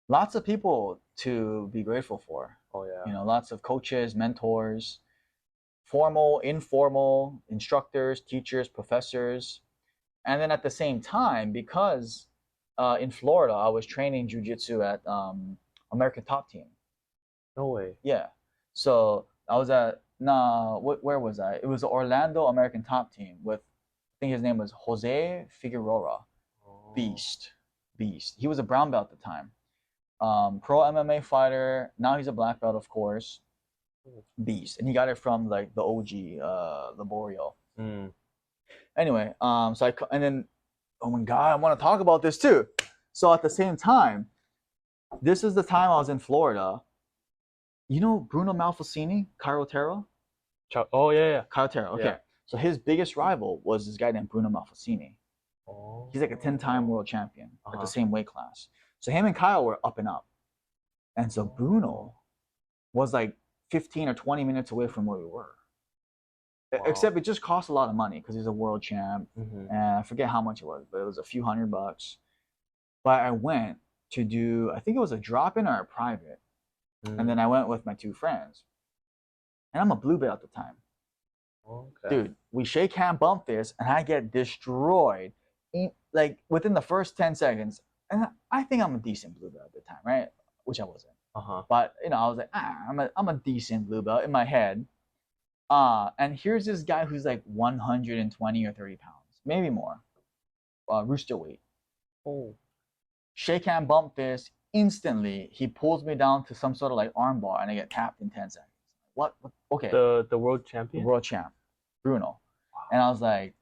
Lots of people to be grateful for. Oh yeah. Lots of coaches, mentors, formal, informal, instructors, teachers, professors. And then at the same time, because in Florida, I was training jiu-jitsu at American Top Team. No way. Yeah. So I was at, where was I? It was the Orlando American Top Team with, I think his name was Jose Figueroa. Beast. He was a brown belt at the time. Pro MMA fighter. Now he's a black belt, of course. Beast. And he got it from like the OG, Laborio. Anyway, and then, oh my God, I want to talk about this too. So at the same time, this is the time I was in Florida. You know Bruno Malfacini, Cairo Terra? Oh yeah. Cairo Terra. Okay. Yeah. So his biggest rival was this guy named Bruno Malfacini. He's like a 10-time world champion at the same weight class. So him and Kyle were up and up. And so Bruno was like 15 or 20 minutes away from where we were. Except it just cost a lot of money because he's a world champ. And I forget how much it was, but it was a few $100. But I went to do, I think it was a drop-in or a private. And then I went with my two friends. And I'm a blue belt at the time. Okay. Dude, we shake hand, bump fist, and I get destroyed like within the first 10 seconds. And I think I'm a decent blue belt at the time, right? Which I wasn't. But I was like, I'm a decent blue belt in my head. And here's this guy who's like 120 or 30 pounds, maybe more. Rooster weight. Oh. Shake hand, bump fist. Instantly, he pulls me down to some sort of like arm bar, and I get tapped in 10 seconds. What? Okay. The world champion? The world champ, Bruno. Wow. And I was like,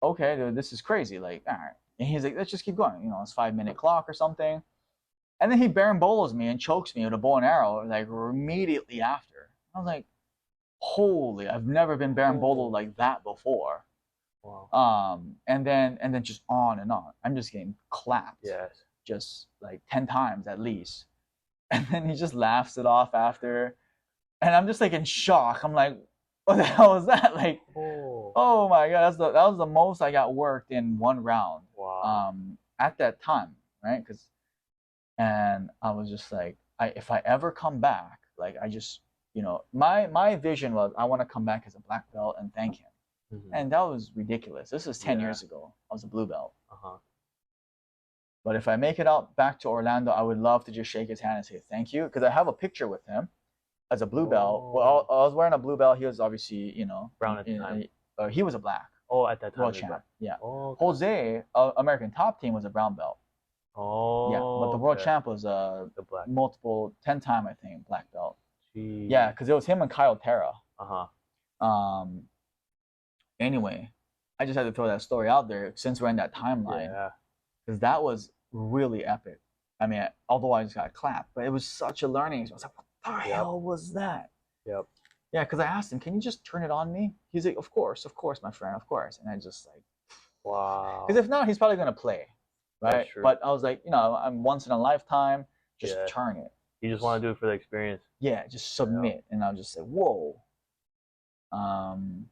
okay, dude, this is crazy. Like, all right. And he's like, let's just keep going. It's 5-minute clock or something. And then he barambolos me and chokes me with a bow and arrow like immediately after. I was like, holy, I've never been baramboloed like that before. Wow. And then just on and on. I'm just getting clapped. Yes. Just like 10 times at least. And then he just laughs it off after. And I'm just like in shock. I'm like, what the hell was that? Like, oh my God, that was the most I got worked in one round. Wow. At that time, right? And I was just like, if I ever come back, like I just, my vision was I want to come back as a black belt and thank him. And that was ridiculous. This was 10 years ago. I was a blue belt. But if I make it out back to Orlando, I would love to just shake his hand and say thank you, because I have a picture with him as a blue belt. Well, I was wearing a blue belt. He was obviously, brown at the time. He was a black. Oh, at that time. World champ. Yeah. Oh, okay. Jose, American Top Team, was a brown belt. Oh. Yeah, but the world champ was the black. Multiple 10-time, I think, black belt. Jeez. Yeah, because it was him and Kyle Terra. Anyway, I just had to throw that story out there since we're in that timeline. Yeah. Because that was really epic. I mean, although I just got clapped, but it was such a learning. I was like, the hell was that? Yep. Yeah, because I asked him, can you just turn it on me? He's like, of course, my friend, of course. And I just like, wow. Because if not, he's probably gonna play, right? That's true. But I was like, I'm once in a lifetime. Just turn it. You just want to do it for the experience. Yeah, just submit, and I'll just say, whoa. And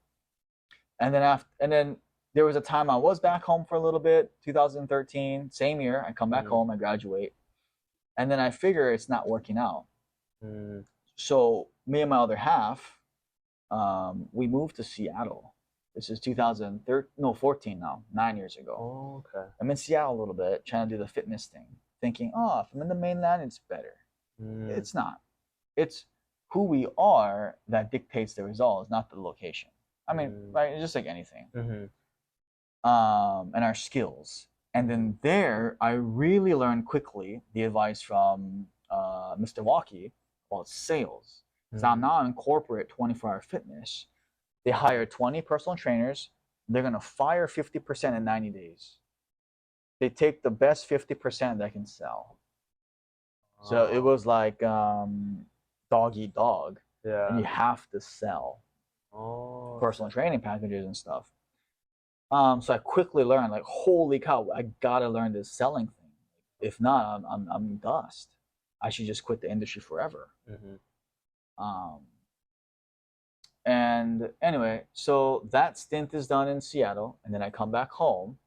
then there was a time I was back home for a little bit, 2013, same year. I come back home, I graduate, and then I figure it's not working out. So me and my other half, we moved to Seattle. This is 14 now, 9 years ago. Oh, okay. I'm in Seattle a little bit, trying to do the fitness thing, thinking, oh, if I'm in the mainland, it's better. It's not. It's who we are that dictates the results, not the location. I mean, right? It's just like anything. And our skills. And then there, I really learned quickly the advice from Mr. Walkie about sales. Because I'm now in corporate 24-hour fitness. They hire 20 personal trainers. They're going to fire 50% in 90 days. They take the best 50% that can sell. So it was like dog eat dog. Yeah. And you have to sell personal training packages and stuff. So I quickly learned, like, holy cow, I gotta learn this selling thing. If not, I'm dust. I should just quit the industry forever. And anyway, so that stint is done in Seattle, and then I come back home,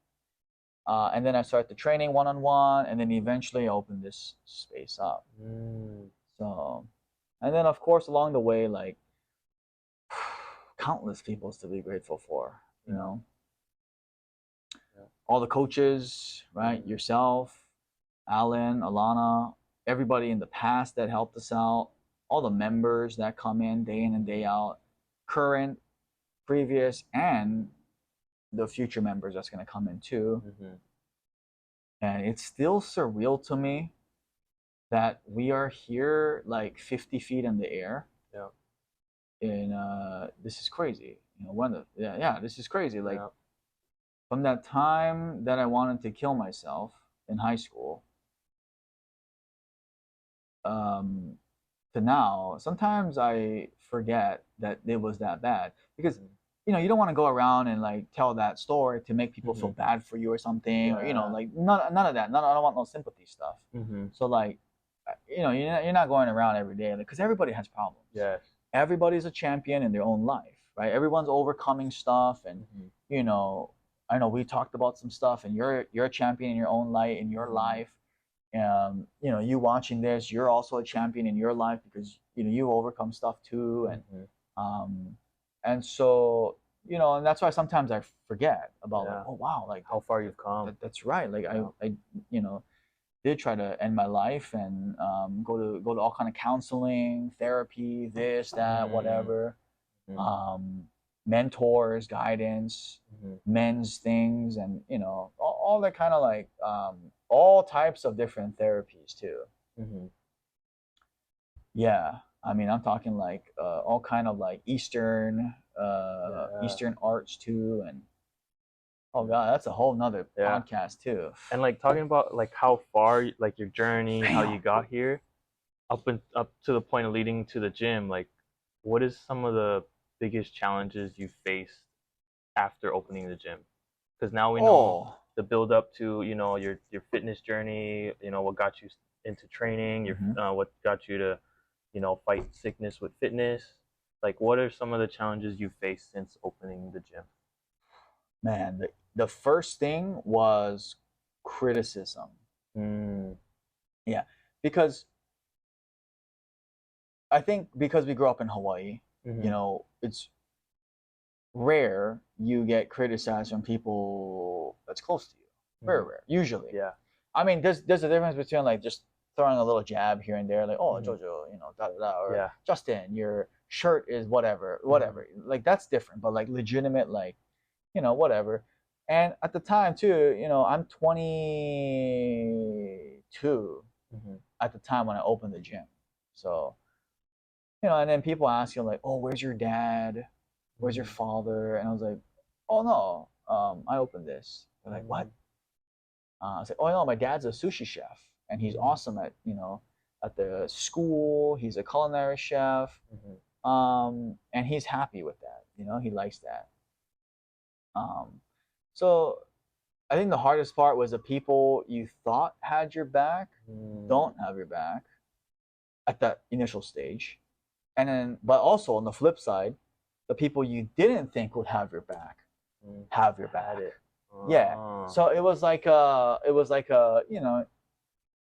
and then I start the training one-on-one, and then eventually I open this space up. So, and then of course along the way, like, countless people to be grateful for, you know. All the coaches, right? Yourself, Alan, Alana, everybody in the past that helped us out, all the members that come in day and day out, current, previous, and the future members that's going to come in too. And it's still surreal to me that we are here like 50 feet in the air. Yeah. And this is crazy. You know, this is crazy. Like, from that time that I wanted to kill myself in high school, to now, sometimes I forget that it was that bad, because you don't want to go around and like tell that story to make people feel bad for you or something, or like none of that. I don't want no sympathy stuff. So like, you're not going around every day, because everybody has problems. Yes. Everybody's a champion in their own life, right? Everyone's overcoming stuff, and I know we talked about some stuff, and you're a champion in your own light, in your life. You watching this, you're also a champion in your life, because you overcome stuff too, and so and that's why sometimes I forget about like, oh wow, like how far you've come. That's right. Like I did try to end my life, and go to all kind of counseling, therapy, this, that, whatever. Mentors, guidance, men's things, and all that kind of like all types of different therapies too. Yeah, I mean, I'm talking like all kind of like Eastern arts too, and oh god, that's a whole nother podcast too. And like talking about like how far, like your journey, how you got here, up to the point of leading to the gym. Like, what is some of the biggest challenges you faced after opening the gym? Because now we know the build up to your fitness journey, what got you into training, what got you to fight sickness with fitness. Like, what are some of the challenges you faced since opening the gym? Man, the first thing was criticism. Yeah, because I think because we grew up in Hawaii, it's rare you get criticized from people that's close to you. Very rare, usually. Yeah. I mean, there's a difference between like just throwing a little jab here and there, like, oh, Jojo, da da da, or Justin, your shirt is whatever. Like, that's different. But like legitimate, like, whatever. And at the time too, I'm 22 at the time when I opened the gym. So, and then people ask you like, oh, where's your dad? Where's your father? And I was like, oh no, I opened this. They're like, what? I was like, oh no, my dad's a sushi chef, and he's awesome at at the school. He's a culinary chef, and he's happy with that. You know, he likes that. So I think the hardest part was the people you thought had your back don't have your back at that initial stage, and then but also on the flip side, the people you didn't think would have your back have your back. Yeah. So it was like a you know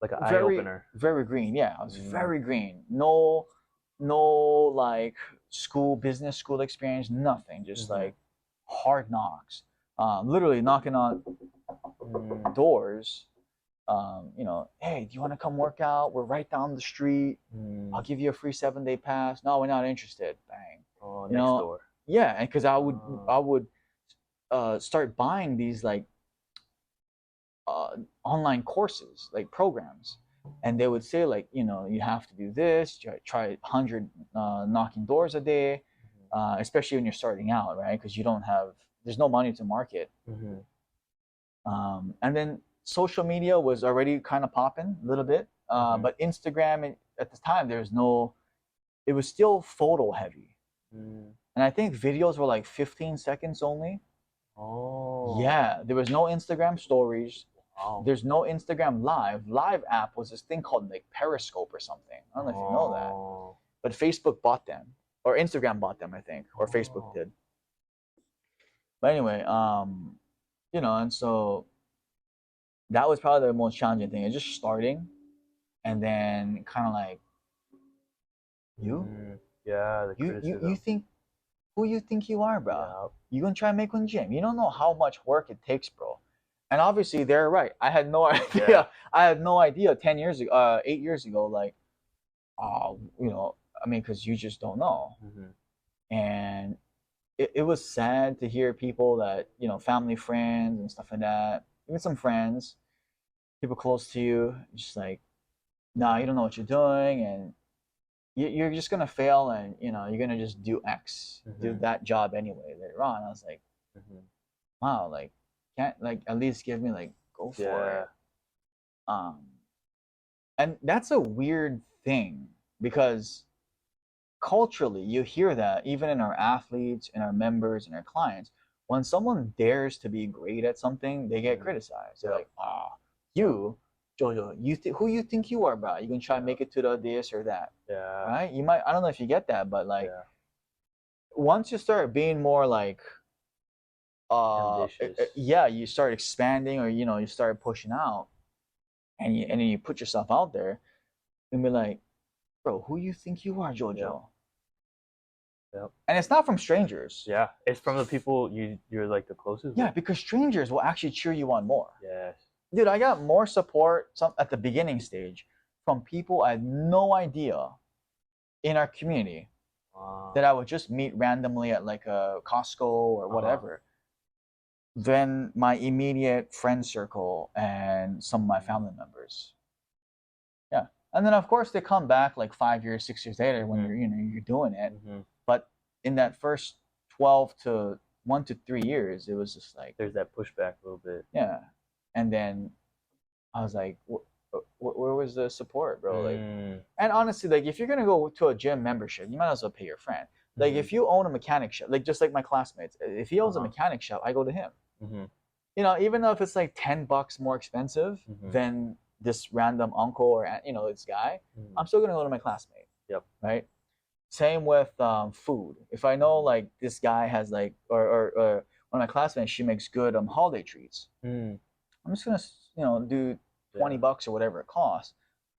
like an eye opener. Very green. Yeah, I was very green. No, like business school experience. Nothing. Just like hard knocks. Literally knocking on doors. You know, hey, do you want to come work out? We're right down the street. I'll give you a free 7-day pass. No, we're not interested. Bang. Oh, next door. Yeah, and because I would start buying these like online courses, like programs, and they would say like, you know, you have to do this. Try 100 knocking doors a day, especially when you're starting out, right? Because there's no money to market. And then social media was already kind of popping a little bit, but Instagram at the time it was still photo heavy, and I think videos were like 15 seconds only. Oh. Yeah, there was no Instagram stories. Wow. There's no Instagram live. Live app was this thing called like Periscope or something. I don't know if you know that. But Facebook bought them, or Instagram bought them, I think, or Facebook did. But anyway, you know, and so that was probably the most challenging thing. It's just starting, and then kind of like yeah, the criticism. You think who you think you are, bro? Yeah. You gonna try and make one gym? You don't know how much work it takes, bro. And obviously they're right. I had no idea. Yeah. I had no idea 10 years ago, 8 years ago, like, you know, I mean, because you just don't know. And it was sad to hear people that, you know, family, friends, and stuff like that, even some friends, people close to you, just like, nah, you don't know what you're doing, and you're just gonna fail, and you know, you're gonna just do X, do that job anyway later on. I was like, wow, like, can't like at least give me like go for it. And that's a weird thing because culturally you hear that even in our athletes and our members and our clients, when someone dares to be great at something, they get criticized. They're like, you Jojo, who you think you are, bro? You can try and make it to the this or that. Yeah. Right? You might, I don't know if you get that, but like once you start being more like yeah, you start expanding, or you know, you start pushing out, and then you put yourself out there and be like, bro, who you think you are, Jojo? Yep. And it's not from strangers. Yeah, it's from the people you're like the closest. Yeah, because strangers will actually cheer you on more. Yes. Dude, I got more support at the beginning stage from people I had no idea in our community that I would just meet randomly at like a Costco or whatever than my immediate friend circle and some of my family members. Yeah. And then of course they come back like 5 years, 6 years later when you're doing it. But in that first 12 to 1 to 3 years, it was just like there's that pushback a little bit. Yeah. And then I was like, where was the support, bro? Like, and honestly, like if you're gonna go to a gym membership, you might as well pay your friend. Like if you own a mechanic shop, like just like my classmates, if he owns a mechanic shop, I go to him. You know, even though if it's like $10 more expensive than this random uncle or you know this guy, I'm still gonna go to my classmate. Yep. Right. Same with food. If I know like this guy has like or one of my classmates, she makes good holiday treats. I'm just gonna do $20 or whatever it costs,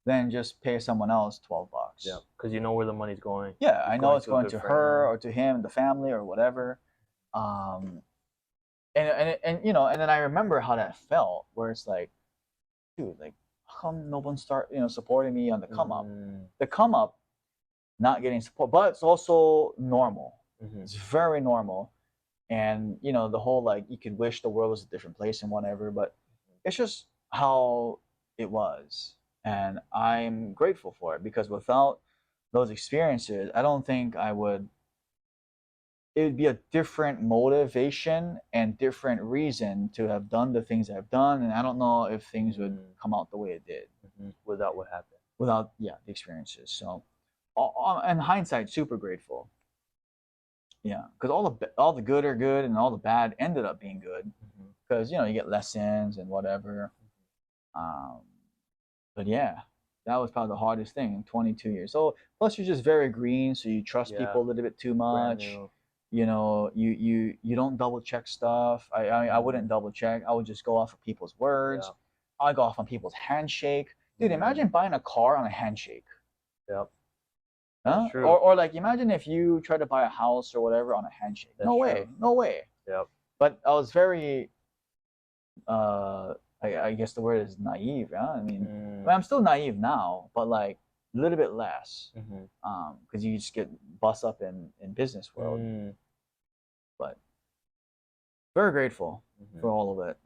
then just pay someone else $12. Yeah, because you know where the money's going. Yeah, I know it's going to her or to him, the family or whatever. And you know, and then I remember how that felt, where it's like, dude, like how come no one supporting me on the come up? The come up, not getting support, but it's also normal. It's very normal. And you know, the whole like you could wish the world was a different place and whatever, but it's just how it was, and I'm grateful for it, because without those experiences, I don't think it would be a different motivation and different reason to have done the things I've done, and I don't know if things would come out the way it did without what happened. without the experiences. So, in hindsight, super grateful. Yeah, because all the good are good, and all the bad ended up being good. Because you get lessons and whatever. But yeah, that was probably the hardest thing. 22 years old. Plus, you're just very green, so you trust people a little bit too much. You don't double check stuff. I wouldn't double check. I would just go off of people's words. Yeah. I go off on people's handshake. Dude, imagine buying a car on a handshake. Yep. Huh? True. Or like imagine if you try to buy a house or whatever on a handshake. That's no way. true. No way. Yep. But I was very I guess the word is naive. Huh? I mean, I'm still naive now, but like a little bit less, because you just get bust up in business world. But very grateful for all of it.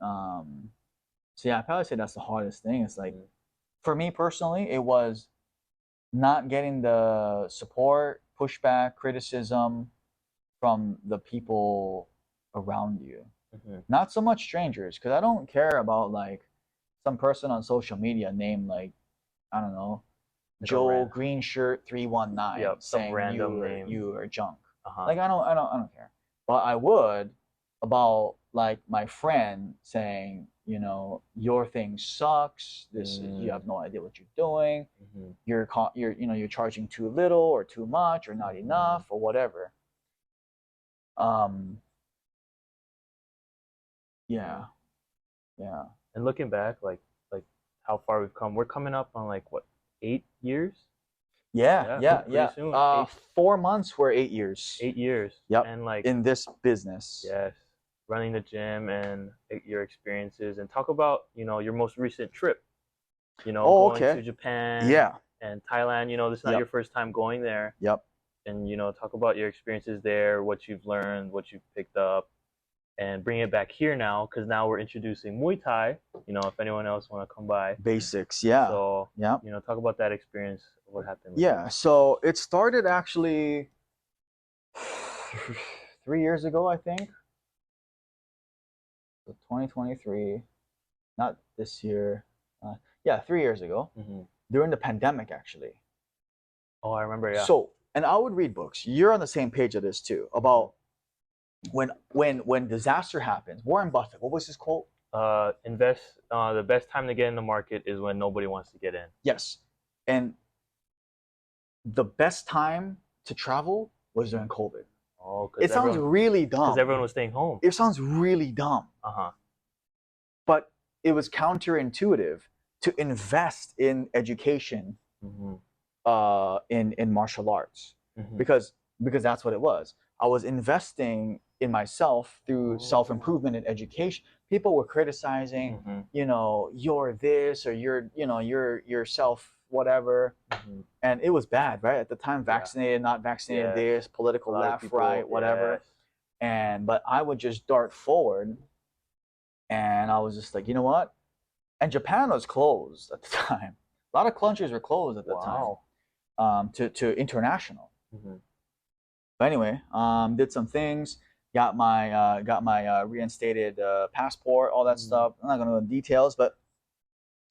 So yeah, I probably say that's the hardest thing. It's like for me personally, it was not getting the support, pushback, criticism from the people around you. Not so much strangers, because I don't care about like some person on social media named like, I don't know, like Joe Green Shirt 319 saying random name. You are junk. Like I don't care. But I would about like my friend saying, your thing sucks. You have no idea what you're doing. You're charging too little or too much or not enough or whatever. Yeah. And looking back, like how far we've come, we're coming up on like what, 8 years? Yeah. Soon. 4 months were 8 years. 8 years. Yep. And like in this business. Yes. Running the gym and your experiences, and talk about your most recent trip. Going to Japan. Yeah. And Thailand. This is not your first time going there. Yep. And talk about your experiences there, what you've learned, what you've picked up, and bring it back here now, because now we're introducing Muay Thai. If anyone else want to come by. Basics, yeah. So talk about that experience. What happened? Yeah. So it started actually 3 years ago, I think. So 2023, not this year. 3 years ago, during the pandemic, actually. Oh, I remember. Yeah. So, and I would read books. You're on the same page of this too, about when disaster happens. Warren Buffett, what was his quote? Invest. The best time to get in the market is when nobody wants to get in. Yes, and the best time to travel was during COVID. Oh, it sounds really dumb. Because everyone was staying home. It sounds really dumb. But it was counterintuitive to invest in education, in martial arts, because that's what it was. I was investing in myself through self-improvement and education. People were criticizing, you're this or you're self whatever, and it was bad, right? At the time, vaccinated, not vaccinated, this political left, people, right, whatever. But I would just dart forward, and I was just like, you know what? And Japan was closed at the time. A lot of countries were closed at the time, to international. But anyway, did some things, got my reinstated passport, all that stuff. I'm not gonna go into details, but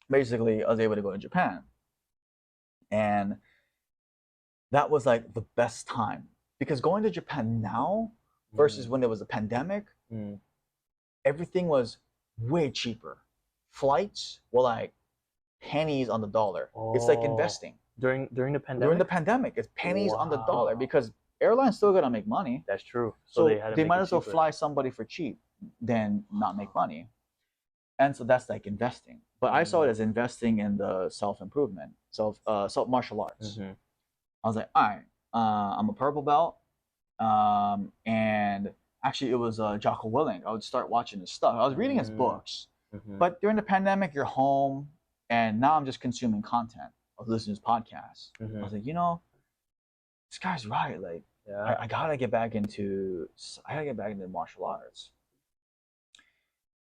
basically I was able to go to Japan. And that was like the best time, because going to Japan now versus when there was a pandemic, everything was way cheaper. Flights were like pennies on the dollar. It's like investing. During the pandemic? During the pandemic, it's pennies on the dollar, because airlines still gotta make money. That's true. So they might as well fly somebody for cheap than not make money. And so that's like investing. But I saw it as investing in the self-improvement, self martial arts. I was like, all right, I'm a purple belt, and actually it was Jocko Willink. I would start watching his stuff. I was reading his books, but during the pandemic, you're home, and now I'm just consuming content. I was listening to his podcasts. I was like, this guy's right. Like, I gotta get back into martial arts.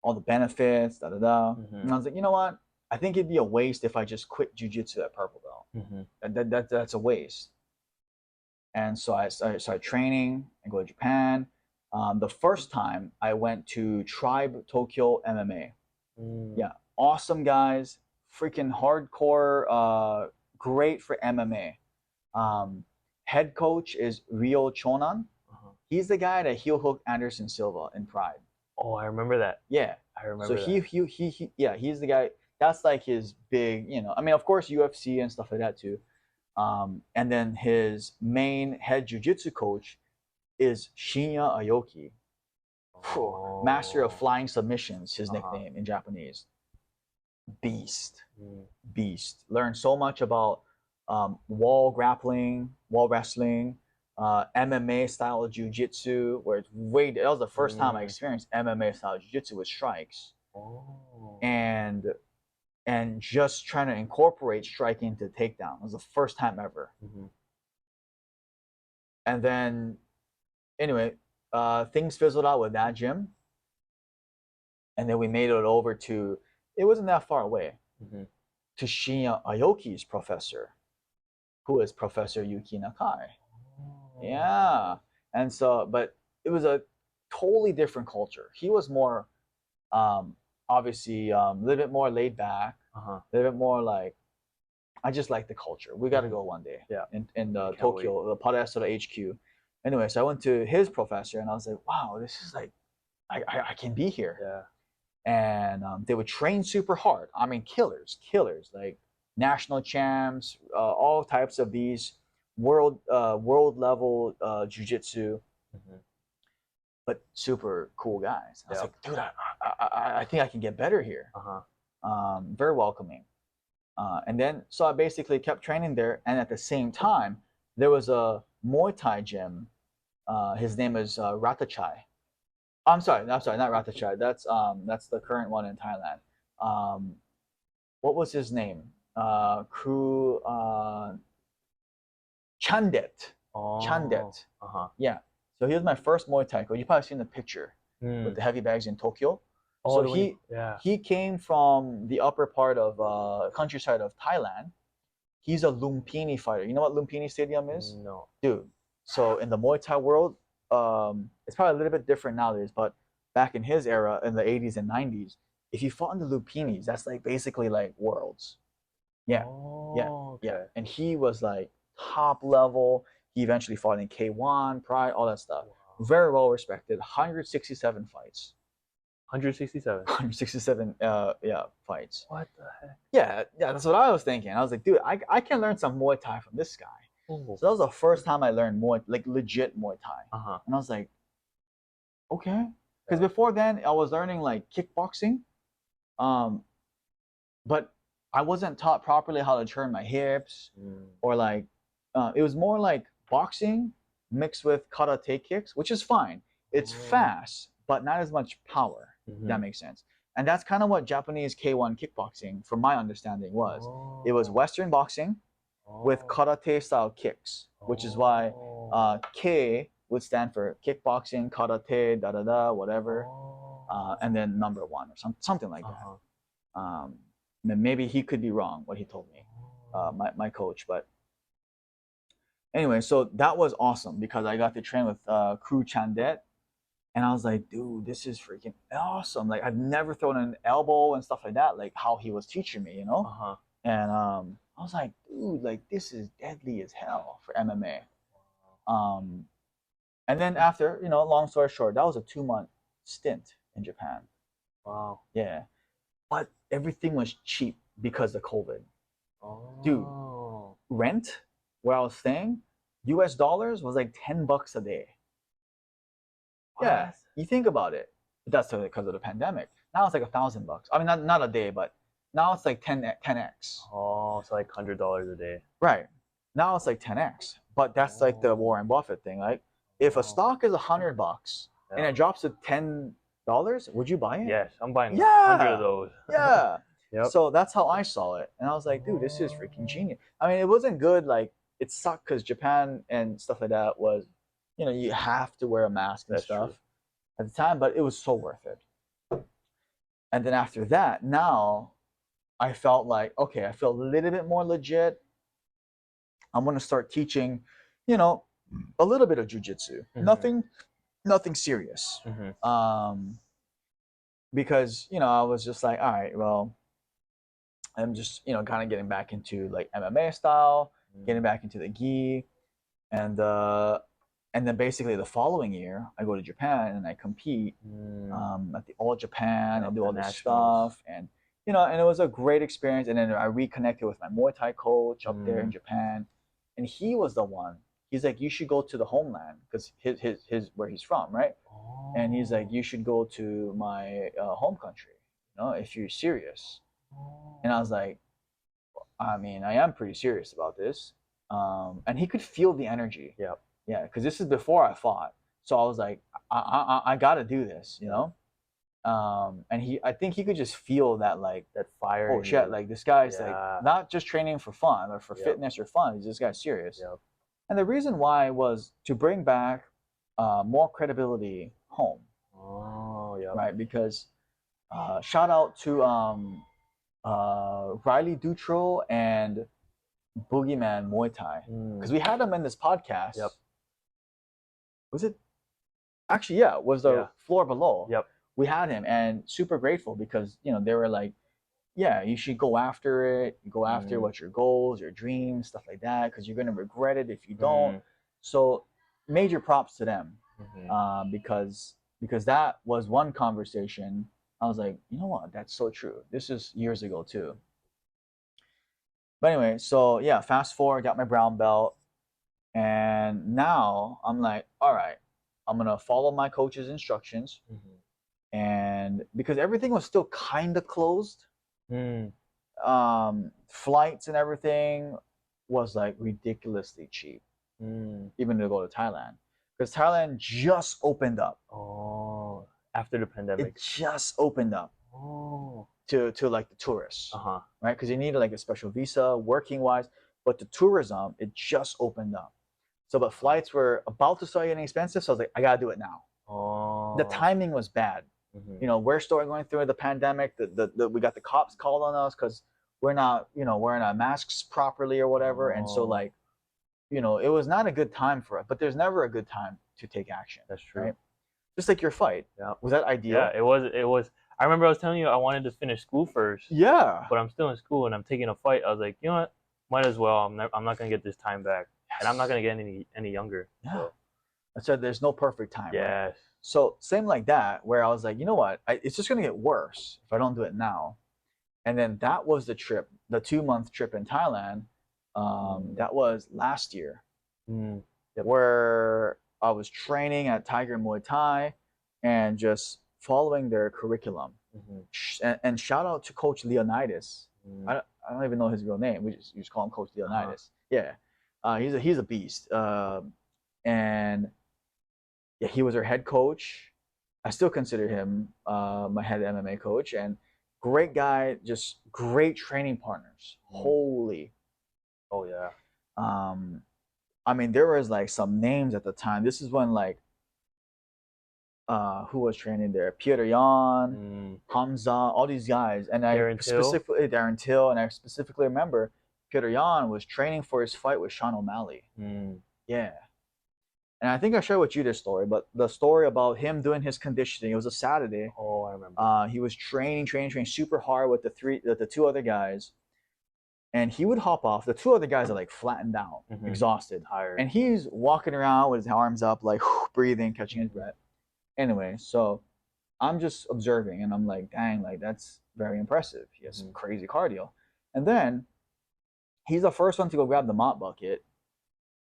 All the benefits, And I was like, you know what? I think it'd be a waste if I just quit jiu-jitsu at purple belt. That's a waste. And so I started training and go to Japan. The first time I went to Tribe Tokyo MMA. Yeah, awesome guys, freaking hardcore great for MMA. Head coach is Ryo Chonan. He's the guy that heel hooked Anderson Silva in Pride. Oh, I remember that. Yeah, I remember. So he's the guy. That's like his big, I mean, of course UFC and stuff like that too. And then his main head jiu-jitsu coach is Shinya Aoki. Master of flying submissions, his nickname in Japanese. Beast. Learned so much about wall grappling, wall wrestling, MMA style jiu-jitsu, where that was the first time I experienced MMA style jiu-jitsu with strikes. And just trying to incorporate striking into takedown. It was the first time ever. And then, anyway, things fizzled out with that gym. And then we made it over to, it wasn't that far away, to Shinya Aoki's professor, who is Professor Yuki Nakai. Yeah. And so, but it was a totally different culture. He was more, obviously, a little bit more laid back, a little bit more like, I just like the culture. We got to go one day. Yeah. In Tokyo, the Padesoda HQ. Anyway, so I went to his professor and I was like, wow, this is like, I can be here. Yeah. And they would train super hard. I mean, killers, like national champs, all types of these world level jiu-jitsu, but super cool guys. I was like, dude, I think I can get better here. Very welcoming. And then, so I basically kept training there. And at the same time, there was a Muay Thai gym. His name is Ratachai. I'm sorry, not Ratachai. That's the current one in Thailand. What was his name? Chandet. Chandet. Yeah. So he was my first Muay Thai coach. You've probably seen the picture with the heavy bags in Tokyo. So he came from the upper part of countryside of Thailand. He's a Lumpini fighter. You know what Lumpini Stadium is? No. Dude. So in the Muay Thai world, it's probably a little bit different nowadays, but back in his era in the 80s and 90s, if you fought in the Lumpinis, that's like basically like worlds. Yeah. Yeah. And he was like top level. He eventually fought in K1, Pride, all that stuff. Wow. Very well respected. 167 fights. 167 fights. What the heck? Yeah, that's what I was thinking. I was like, dude, I can learn some Muay Thai from this guy. So that was the first time I learned legit Muay Thai. And I was like, okay. Because before then, I was learning like kickboxing. But I wasn't taught properly how to turn my hips or like, it was more like boxing mixed with karate kicks, which is fine. It's fast, but not as much power. That makes sense. And that's kind of what Japanese K1 kickboxing, from my understanding, was. It was Western boxing with karate style kicks, which is why K would stand for kickboxing, karate, whatever, and then number one or something like that. Maybe he could be wrong what he told me, my coach, but anyway, so that was awesome because I got to train with Crew Chandet, and I was like, dude, this is freaking awesome. Like, I've never thrown an elbow and stuff like that, like how he was teaching me, you know? And I was like, dude, like this is deadly as hell for MMA. And then after, long story short, that was a 2-month stint in Japan. Wow. Yeah. But everything was cheap because of COVID. Dude, rent where I was staying, US dollars was like $10 a day. What? Yeah, you think about it. That's because of the pandemic. Now it's like $1,000. I mean, not a day, but now it's like 10x. Oh, it's like $100 a day. Right. Now it's like 10x. But that's like the Warren Buffett thing. Like, if a stock is $100 and it drops to $10, would you buy it? Yes, I'm buying 100 of those. Yeah. Yep. So that's how I saw it. And I was like, dude, this is freaking genius. I mean, it wasn't good. Like, it sucked because Japan and stuff like that was, you have to wear a mask and stuff at the time, but it was so worth it. And then after that, now I felt like, okay, I feel a little bit more legit. I'm going to start teaching, a little bit of jiu-jitsu. Nothing serious. Because, I was just like, all right, well, I'm just kind of getting back into like MMA style, getting back into the gi, and then basically the following year I go to Japan and I compete at the All Japan and do the all this nationals. stuff, and and it was a great experience. And then I reconnected with my Muay Thai coach up there in Japan, and he was the one. He's like, you should go to the homeland because his where he's from, right? And he's like, you should go to my home country, if you're serious. And I was like, I mean, I am pretty serious about this. And he could feel the energy. Yep. Yeah, because this is before I fought. So I was like, I got to do this, And I think he could just feel that, like, that fire. Oh shit, like this guy's Yeah. like not just training for fun or for fitness or fun. This guy's serious. Yep. And the reason why was to bring back more credibility home. Oh, yeah. Right, because shout out to Riley Dutro and Boogeyman Muay Thai, because we had them in this podcast. Yep. Was it? Actually, yeah, it was the Yeah. floor below. Yep. We had him, and super grateful because they were like, yeah, you should go after it. You go after what's your goals, your dreams, stuff like that, because you're gonna regret it if you don't. So, major props to them, because that was one conversation. I was like, you know what? That's so true. This is years ago too. But anyway, so yeah, fast forward, got my brown belt, and now I'm like, all right, I'm gonna follow my coach's instructions, and because everything was still kind of closed, flights and everything was like ridiculously cheap, even to go to Thailand, because Thailand just opened up. Oh, after the pandemic. It just opened up. Oh. To like the tourists, right? Because you needed like a special visa, working wise, but the tourism it just opened up. So, but flights were about to start getting expensive, so I was like, I gotta do it now. Oh. The timing was bad. We're still going through the pandemic. We got the cops called on us because we're not, wearing our masks properly or whatever, and so like, it was not a good time for us. But there's never a good time to take action. That's true. Right? Just like your fight. Yeah. Was that ideal? Yeah, it was. I remember I was telling you I wanted to finish school first. Yeah. But I'm still in school and I'm taking a fight. I was like, you know what? Might as well. I'm not gonna get this time back, and I'm not gonna get any younger. Yeah. So. I said there's no perfect time. Yes. Right? So same like that, where I was like, you know what? It's just gonna get worse if I don't do it now. And then that was the trip, the 2-month trip in Thailand. That was last year, where I was training at Tiger Muay Thai and just following their curriculum. And shout out to Coach Leonidas. I don't even know his real name. We just call him Coach Leonidas. Yeah, he's a beast. And yeah, he was our head coach. I still consider him my head MMA coach, and great guy, just great training partners. Holy. Oh yeah. I mean, there was like some names at the time. This is when like who was training there? Peter Yan, Hamza, all these guys, and Darren Till, and I specifically remember Peter Yan was training for his fight with Sean O'Malley. Yeah, and I think I shared with you this story, but the story about him doing his conditioning. It was a Saturday. Oh, I remember. He was training super hard with the two other guys, and he would hop off. The two other guys are like flattened out, exhausted, tired, and he's walking around with his arms up, like breathing, catching his breath. Anyway, so I'm just observing, and I'm like, dang, like that's very impressive. He has some crazy cardio. And then he's the first one to go grab the mop bucket,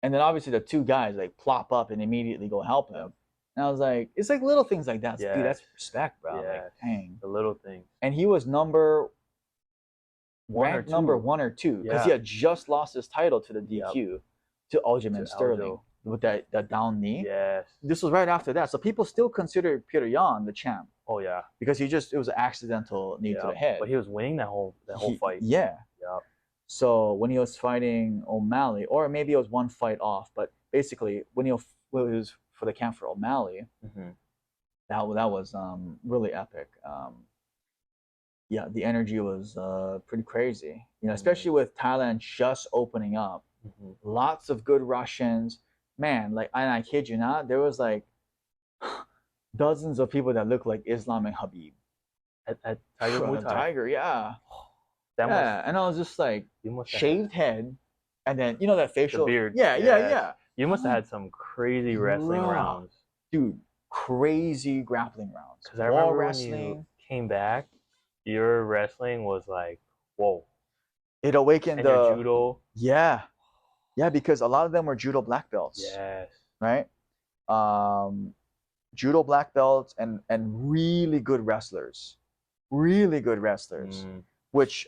and then obviously the two guys like plop up and immediately go help him. And I was like, it's like little things like that. Yes. Dude, that's respect, bro. Yeah, like, dang, the little things. And he was number one or two because he had just lost his title to the DQ to Aljamain Sterling. With that down knee. Yes. This was right after that. So people still consider Peter Yan the champ. Oh yeah. Because it was an accidental knee to the head. But he was winning that whole fight. Yeah. Yeah. So when he was fighting O'Malley, or maybe it was one fight off, but basically when he was for the camp for O'Malley, that was really epic. Yeah, the energy was pretty crazy. Especially with Thailand just opening up. Lots of good Russians. Man, like, and I kid you not, there was like dozens of people that looked like Islam and Habib at Tiger Muay Thai. Tiger, yeah. That must Yeah, and I was just like you must have shaved head, and then you know that the facial. beard. Yeah, yeah, Yes. yeah. You must I'm have like, had some crazy wrestling bruh, rounds. dude, crazy grappling rounds, Because I wall remember when you wrestling. came back, your wrestling was like, whoa. It awakened And your the judo. yeah, yeah, because a lot of them were judo black belts, Yes. right? Um, judo black belts and really good wrestlers, Mm. which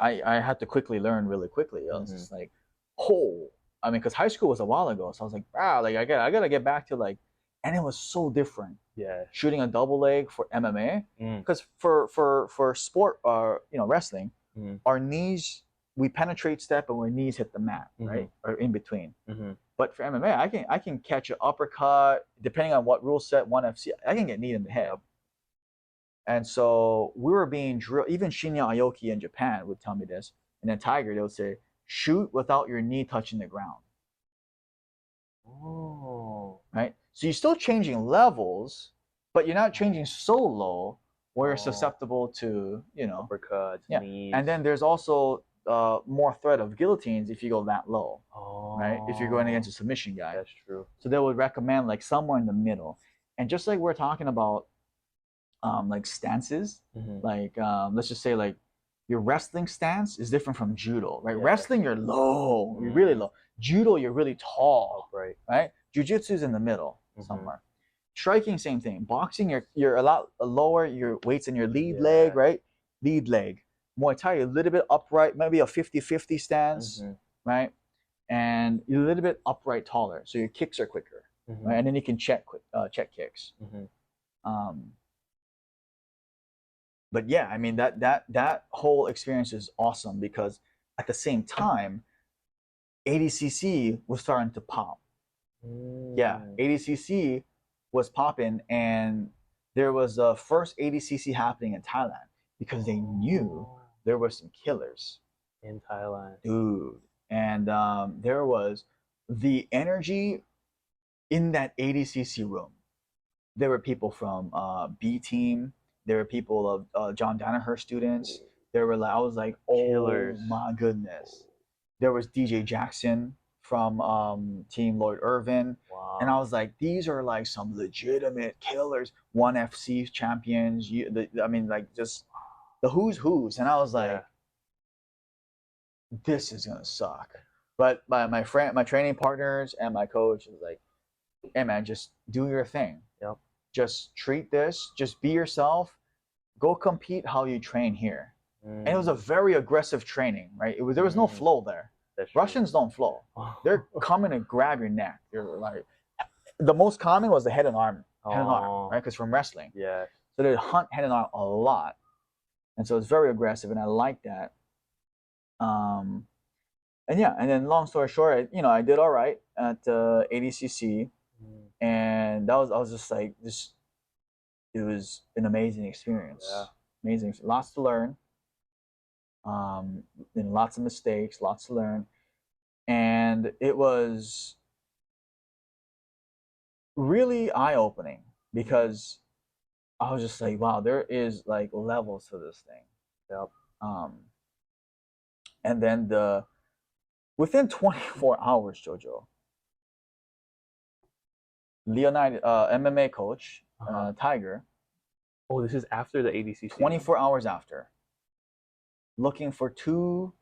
I had to quickly learn really quickly. I was just like, oh, I mean, because high school was a while ago, so I was like, like I gotta get back to like, and it was so different. Yeah. Shooting a double leg for MMA, because for sport, wrestling, our knees we penetrate step and our knees hit the mat, right, or in between. But for MMA, I can catch an uppercut depending on what rule set 1FC. I can get knee in the head. Yep. And so we were being drilled. Even Shinya Aoki in Japan would tell me this. And then Tiger, they would say, shoot without your knee touching the ground. Oh. Right? So you're still changing levels, but you're not changing so low where you're susceptible to, uppercuts, knees. And then there's also more threat of guillotines if you go that low. Right? If you're going against a submission guy. That's true. So they would recommend like somewhere in the middle. And just like we're talking about like stances, like let's just say like your wrestling stance is different from judo, right? Wrestling, you're low, you're really low. Judo, you're really tall, right? Jiu-jitsu is in the middle somewhere. Striking, same thing. Boxing, you're a lot lower, your weights in your lead leg, right? Lead leg. Muay Thai, you're a little bit upright, maybe a 50-50 stance, right? And you're a little bit upright taller, so your kicks are quicker, right? And then you can check kicks. But yeah, I mean that whole experience is awesome because at the same time, ADCC was starting to pop. Yeah, ADCC was popping, and there was the first ADCC happening in Thailand because they knew there were some killers in Thailand, dude. And there was the energy in that ADCC room. There were people from B Team. There were people of John Danaher students. There were I was like, oh killers. My goodness. There was DJ Jackson from Team Lloyd Irvin. Wow. And I was like, these are like some legitimate killers. 1FC champions. I mean, like just the who's. And I was like, this is gonna suck. But my training partners and my coach was like, hey man, just do your thing. Yep. Just treat this, just be yourself, go compete how you train here. And it was a very aggressive training, right? There was no flow there. Russians don't flow. They're coming to grab your neck. They're like, the most common was the head and arm, right? Because from wrestling. Yeah. So they hunt head and arm a lot. And so it's very aggressive, and I like that. And yeah, and then long story short, I did all right at ADCC. And I was just like this. It was an amazing experience. Yeah. Amazing, lots to learn. And lots of mistakes, lots to learn, and it was really eye-opening because I was just like, wow, there is like levels to this thing. Yep. And then within 24 hours, Jojo, Leonide, MMA coach, Tiger. Oh, this is after the ADCC. 24 hours after. Looking for 2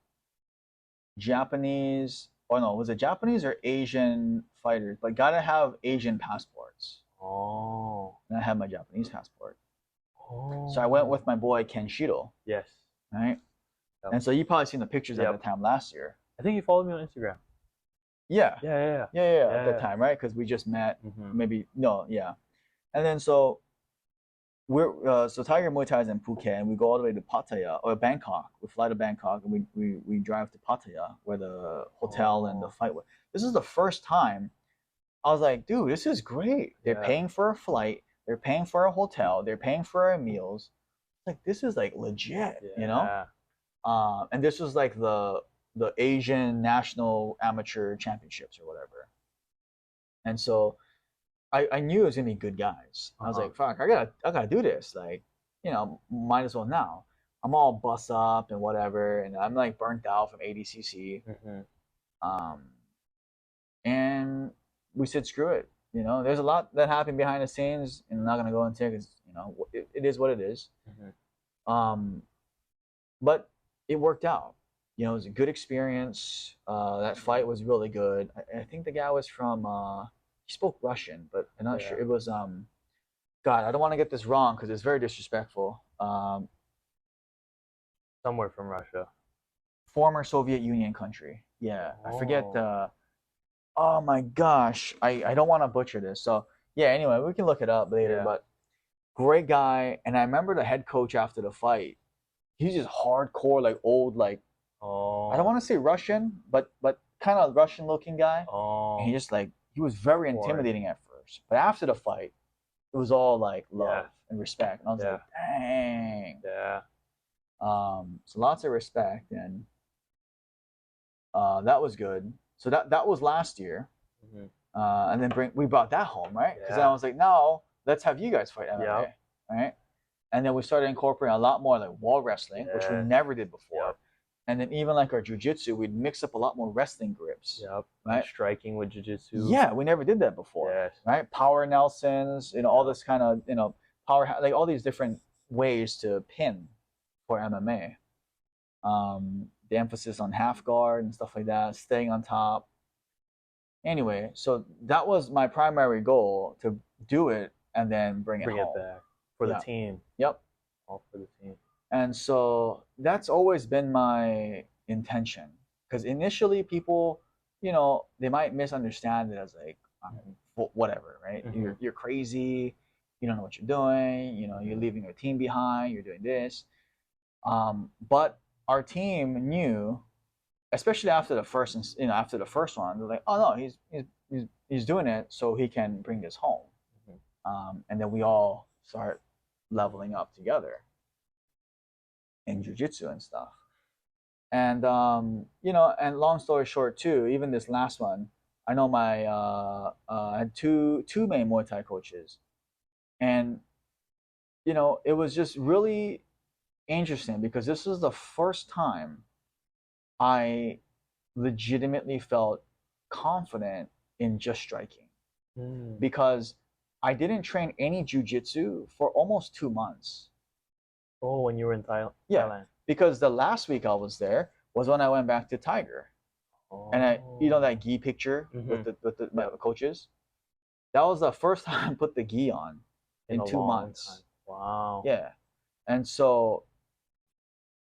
Japanese, was it Japanese or Asian fighters? But gotta have Asian passports. Oh. And I had my Japanese passport. Oh. So I went with my boy Kenshiro. Yes. Right? Yep. And so you probably seen the pictures at the time last year. I think you followed me on Instagram. Yeah. Yeah. At the time, right? Because we just met. Maybe and then so so Tiger Muay Thai is in Phuket, and we go all the way to Pattaya or Bangkok. We fly to Bangkok, and we drive to Pattaya, where the hotel and the fight was. This is the first time I was like, dude, this is great. They're paying for a flight, they're paying for a hotel, they're paying for our meals. Like, this is like legit, and this was like the Asian National Amateur Championships or whatever. And so I knew it was gonna be good guys. I was like, fuck, I gotta do this. Like, might as well now. I'm all bust up and whatever, and I'm like burnt out from ADCC. Um, and we said screw it. You know, there's a lot that happened behind the scenes, and I'm not gonna go into it because you know it is what it is. Um, but it worked out. You know, it was a good experience. That fight was really good. I think the guy was from he spoke Russian, but I'm not sure. It was God, I don't want to get this wrong because it's very disrespectful. Somewhere from Russia. Former Soviet Union country. Yeah, I forget Oh. the. Oh my gosh, I don't want to butcher this. So yeah, anyway, we can look it up later. Yeah. But great guy, and I remember the head coach after the fight. He's just hardcore, like old, like I don't Oh. want to say Russian, but kind of Russian looking guy. And Oh. he just like he was very Of course. intimidating at first, but after the fight, it was all like love Yeah. and respect. And I was Yeah. like, dang. Yeah. So lots of respect, and that was good. So that was last year, and then we brought that home, right? Because then I Yeah. was like, now let's have you guys fight MMA, Yep. right? And then we started incorporating a lot more like wall wrestling, which we Yeah. never did before. Yep. And then even like our jiu-jitsu, we'd mix up a lot more wrestling grips. Yep. Right? Striking with jiu-jitsu. Yeah, we never did that before. Yes. Right? Power Nelsons, you know, all this kind of, you know, power, like all these different ways to pin for MMA. The emphasis on half guard and stuff like that, staying on top. Anyway, so that was my primary goal, to do it and then bring it Bring home. it back for the Yeah. team. Yep. All for the team. And so that's always been my intention. Because initially, people, you know, they might misunderstand it as like, whatever, right? You're crazy. You don't know what you're doing. You know, you're leaving your team behind. You're doing this. But our team knew, especially after the first, you know, after the first one, they're like, oh no, he's doing it so he can bring this home. And then we all start leveling up together in jiu-jitsu and stuff. And you know, and long story short too, even this last one, I know my I had two main Muay Thai coaches, and you know, it was just really interesting because this was the first time I legitimately felt confident in just striking, because I didn't train any jiu-jitsu for almost 2 months. Oh, when you were in Thailand. Yeah, because the last week I was there was when I went back to Tiger, and you know that gi picture with the coaches. That was the first time I put the gi on in 2 months. Time. Wow. Yeah, and so,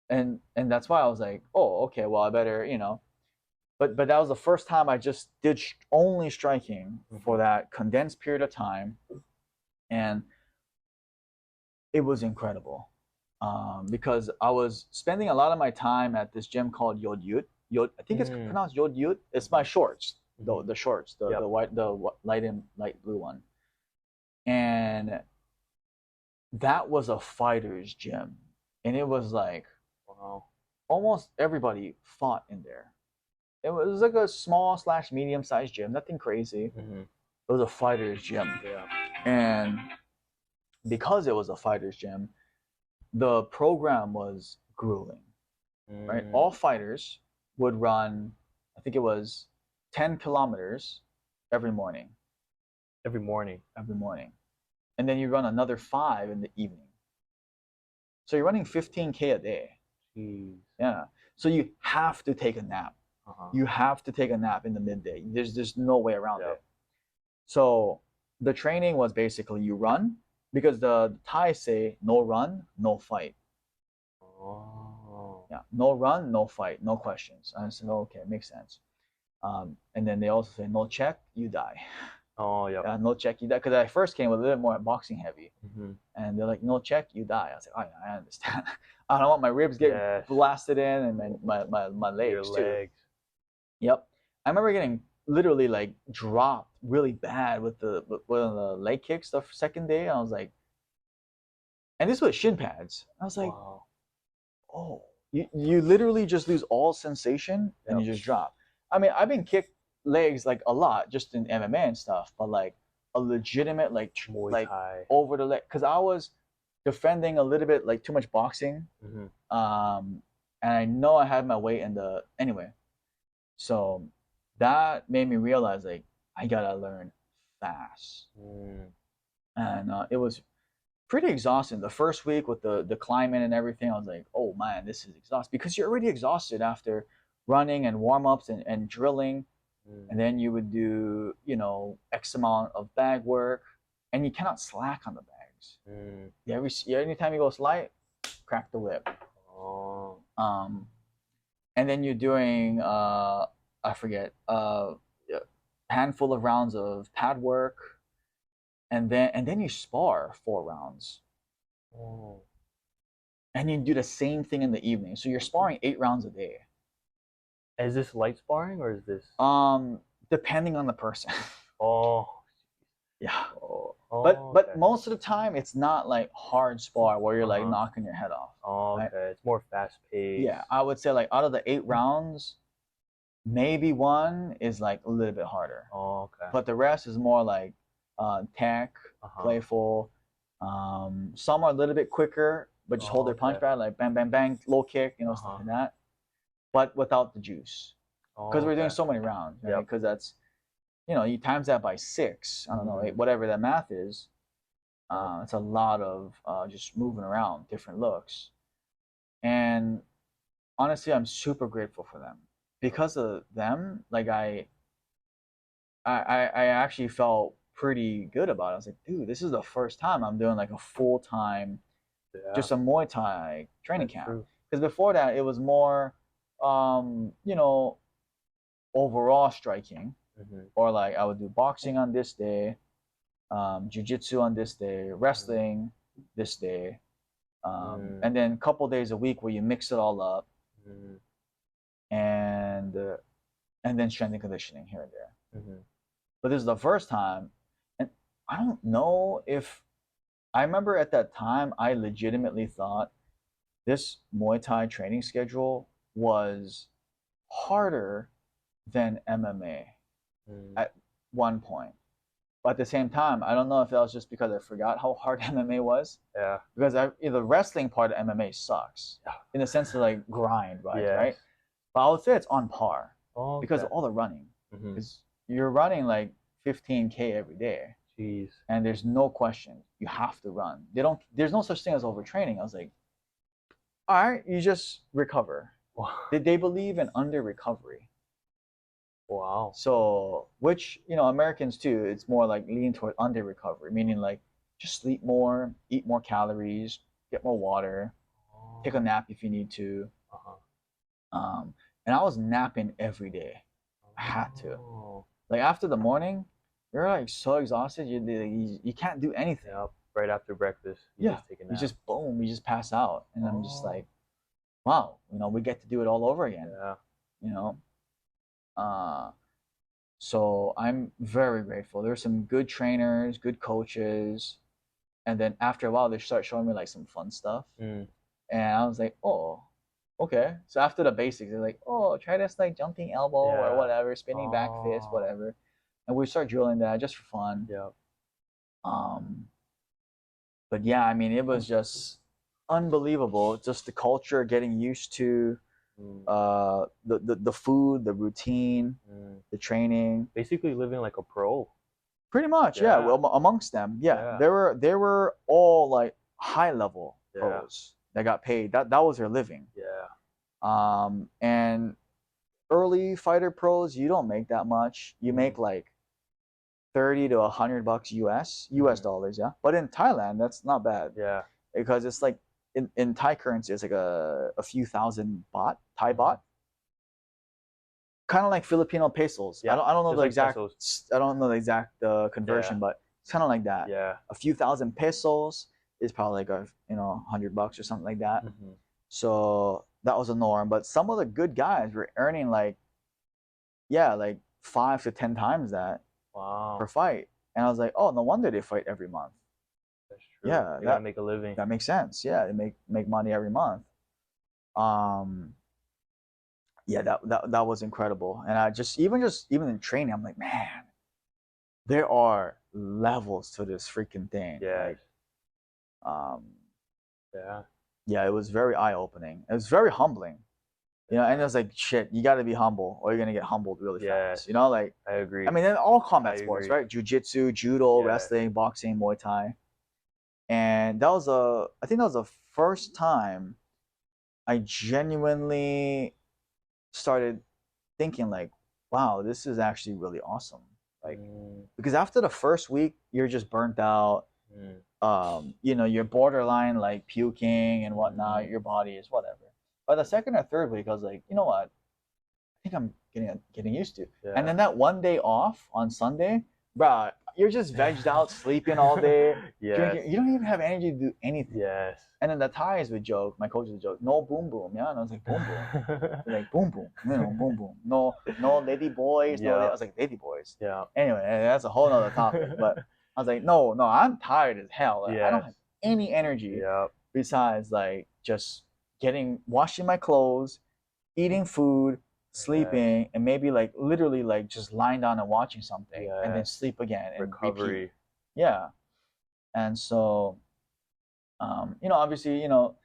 and that's why I was like, oh, okay, well I better, you know, but that was the first time I just did only striking for that condensed period of time, and it was incredible. Because I was spending a lot of my time at this gym called Yod Yut. I think it's pronounced Yod Yut. It's my shorts, the shorts, the white, the light blue one, and that was a fighter's gym, and it was like, wow, almost everybody fought in there. It was like a small / medium sized gym, nothing crazy. It was a fighter's gym, and because it was a fighter's gym, the program was grueling, right? All fighters would run, I think it was 10 kilometers every morning. Every morning. And then you run another 5 in the evening. So you're running 15K a day. Jeez. Yeah. So you have to take a nap. You have to take a nap in the midday. There's no way around it. So the training was basically you run, because the Thais say no run, no fight. Oh. Yeah, no run, no fight, no questions. I said, oh, okay, makes sense. And then they also say no check, you die. Oh, yeah. No check, you die. Because I first came with a little more boxing heavy, and they're like, no check, you die. I was like, oh, yeah, I understand. I don't want my ribs get blasted in, and my legs too. Yep. I remember getting literally like dropped really bad with the leg kicks the second day. I was like, and this was shin pads. I was like, wow. Oh, you literally just lose all sensation and you just drop. I mean, I've been kicked legs like a lot just in MMA and stuff, but like a legitimate like Muay Thai. over the leg, because I was defending a little bit like too much boxing. And I know I had my weight in the anyway. So that made me realize like I gotta learn fast. And it was pretty exhausting. The first week with the climbing and everything, I was like, oh man, this is exhausting because you're already exhausted after running and warm ups and drilling, and then you would do X amount of bag work, and you cannot slack on the bags. Anytime you go slight, crack the whip. And then you're doing I forget handful of rounds of pad work, and then you spar 4 rounds. And you do the same thing in the evening, so you're sparring 8 rounds a day. Is this light sparring or is this depending on the person? Yeah. Okay. But most of the time it's not like hard spar where you're like knocking your head off. Okay. Right? It's more fast paced. Yeah, I would say like out of the 8 rounds, maybe one is like a little bit harder. Okay. But the rest is more like tech, playful. Some are a little bit quicker, but just hold their punch pad, like bang, bang, bang, low kick, stuff like that. But without the juice, because we're doing so many rounds, right? Because that's, you times that by 6. I don't know, 8, whatever that math is. It's a lot of just moving around, different looks, and honestly, I'm super grateful for them. Because of them, like I actually felt pretty good about it. I was like, dude, this is the first time I'm doing like a full-time, just a Muay Thai training camp. Because before that, it was more, overall striking, or like I would do boxing on this day, jiu-jitsu on this day, wrestling this day, and then a couple days a week where you mix it all up, and then strength and conditioning here and there. But this is the first time, and I don't know if I remember at that time I legitimately thought this Muay Thai training schedule was harder than MMA at one point. But at the same time, I don't know if that was just because I forgot how hard MMA was. Yeah. Because the wrestling part of MMA sucks in the sense of like grind, right? But I would say it's on par because of all the running. Because you're running like 15K every day. Jeez. And there's no question you have to run. There's no such thing as overtraining. I was like, all right, you just recover. Wow. They believe in under recovery. Wow. So, which, Americans too, it's more like lean toward under recovery, meaning like just sleep more, eat more calories, get more water, take a nap if you need to. And I was napping every day. I had to. Like after the morning, you're like so exhausted, you can't do anything. Right after breakfast, just take a nap. You just pass out, and I'm just like, wow, we get to do it all over again. So I'm very grateful. There's some good trainers, good coaches, and then after a while they start showing me like some fun stuff, and I was like, oh, okay. So after the basics, they're like, oh, try this like jumping elbow or whatever, spinning back fist, whatever, and we start drilling that just for fun. But yeah, I mean, it was just unbelievable. Just the culture, getting used to the food, the routine, the training. Basically living like a pro. Pretty much, yeah. Well, amongst them, they were all like high level pros that got paid. That was their living. And early fighter pros, you don't make that much. You make like $30 to $100 US dollars, yeah. But in Thailand, that's not bad. Because it's like in Thai currency, it's like a few thousand baht, Thai baht. Kind of like Filipino pesos. I don't know the exact. I don't know the exact conversion, but it's kind of like that. A few thousand pesos is probably like $100 or something like that. So that was a norm. But some of the good guys were earning like 5 to 10 times that per fight, and I was like, oh, no wonder they fight every month. That's true. Yeah, they gotta make a living. That makes sense. Yeah, they make money every month. Yeah, that was incredible. And I even in training, I'm like, man, there are levels to this freaking thing. Yeah. Like, Yeah. Yeah, it was very eye-opening. It was very humbling. You know, and it was like, shit, you got to be humble or you're going to get humbled really Yes. fast. You know, like, I agree. I mean, in all combat I sports, agree. right? Jiu-jitsu, judo, Yeah. wrestling, boxing, Muay Thai. And that was I think that was the first time I genuinely started thinking like, wow, this is actually really awesome. Like, because after the first week, you're just burnt out. You know, you're borderline like puking and whatnot. Your body is whatever. By the second or third week, I was like, you know what? I think I'm getting used to. Yeah. And then that one day off on Sunday, bruh, you're just vegged out, sleeping all day. Yes. Drinking. You don't even have energy to do anything. Yes. And then the Thais would joke, my coach would joke, no boom boom, yeah? And I was like, boom boom. They're like, boom boom, you know, boom boom. No lady boys, no I was like, lady boys. Yeah. Anyway, that's a whole nother topic. But I was like, no, I'm tired as hell. Like, I don't have any energy besides like just washing my clothes, eating food, sleeping, and maybe like literally like just lying down and watching something and then sleep again and recovery. Repeat. Yeah. And so you know, obviously, you know,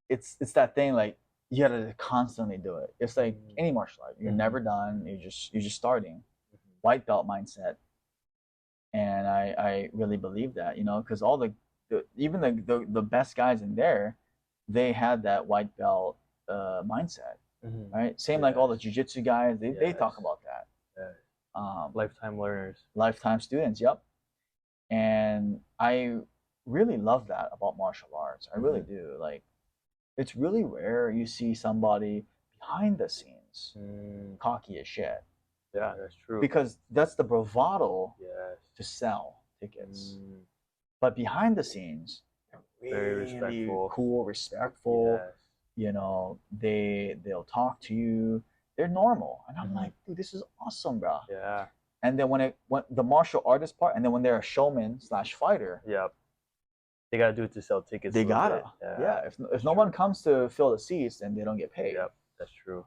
it's that thing like you gotta constantly do it. It's like any martial art. You're never done. You're just starting. White belt mindset. And I really believe that, you know, because all even the best guys in there, they had that white belt mindset. Right? Same like all the jiu-jitsu guys, they talk about that. Lifetime learners. Lifetime students, yep. And I really love that about martial arts. I really do. Like, it's really rare you see somebody behind the scenes cocky as shit. Yeah, that's true. Because that's the bravado to sell tickets. But behind the scenes, they're really very respectful. Cool, respectful. Yes. You know, they'll talk to you. They're normal. And I'm like, dude, this is awesome, bro. Yeah. And then when the martial artist part, and then when they're a showman / fighter, they gotta do it to sell tickets. They gotta, If no one comes to fill the seats, then they don't get paid. Yep, that's true.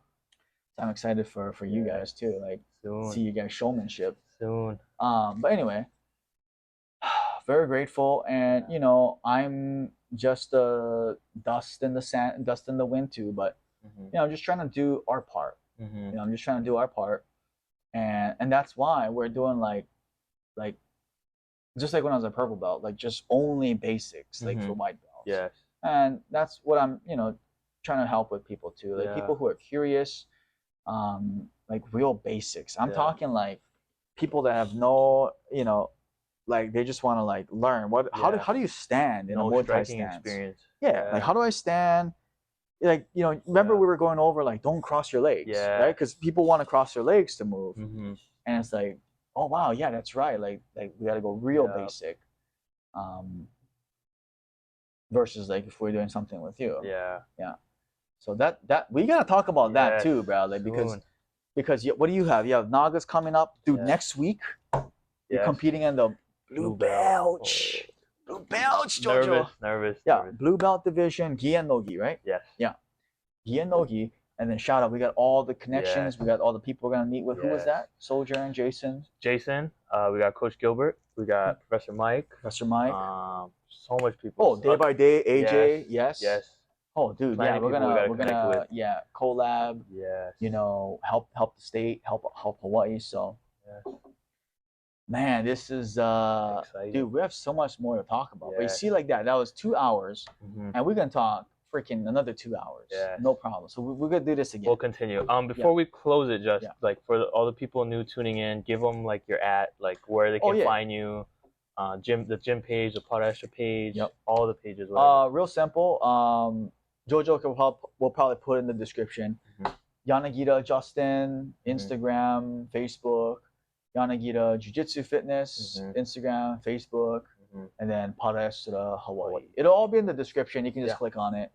So I'm excited for you guys too. Like, see you guys showmanship soon. But anyway, very grateful, and you know, I'm just dust in the sand, dust in the wind too. But you know, I'm just trying to do our part. You know, I'm just trying to do our part. And that's why we're doing like just like when I was a purple belt, like just only basics, like for white belts. Yes. And that's what I'm, you know, trying to help with people too, like people who are curious, like real basics. I'm talking like people that have no, you know, like they just want to like learn how do you stand in a Muay Thai stance? Experience. Like how do I stand? Like, you know, remember we were going over like don't cross your legs, right? Because people want to cross their legs to move, and it's like, oh wow, yeah, that's right. Like we got to go real basic, versus like if we're doing something with you. Yeah. So that we gotta talk about that too, bro. Like because what do you have? You have Nagas coming up, dude. Next week, you're competing in the blue belt. Blue belts, Jojo. Nervous. Blue belt division, gi and no gi, right? Yes. Yeah. Gi and no gi. And then shout out, we got all the connections. We got all the people we're gonna meet with. Who was that? Soldier and Jason. We got Coach Gilbert. We got Professor Mike. So much people. Oh, day by day, AJ. Yes. Oh, dude. Plenty we're gonna with. collab. Yes. You know, help the state, help Hawaii. So. Man, this is dude, we have so much more to talk about. But you see, like that was 2 hours, and we're gonna talk freaking another 2 hours. No problem. So we're gonna do this again. We'll continue. Before we close it, just like for all the people new tuning in, give them like your like where they can find you, the gym page, the Podesha page, all the pages. Whatever. Real simple. Jojo will probably put in the description. Yanagida Justin, Instagram, Facebook. Yanagida Jiu Jitsu Fitness, Instagram, Facebook, and then Podesha Hawaii. It'll all be in the description. You can just click on it.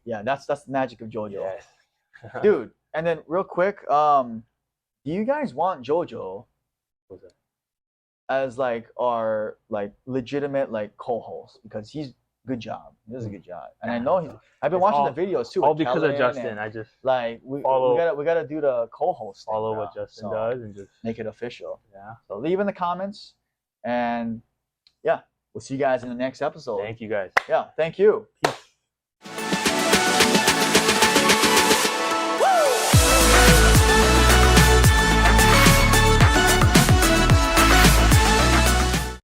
Yeah, that's the magic of JoJo. Yes. Dude, and then real quick, do you guys want JoJo as like our like legitimate like co-host? Because he's good job. He does a good job, and I know I've been watching the videos too. All because of Justin. I just like we gotta do the co-host. Follow what Justin does and just make it official. Yeah. So leave in the comments, and we'll see you guys in the next episode. Thank you guys. Yeah. Thank you. Peace.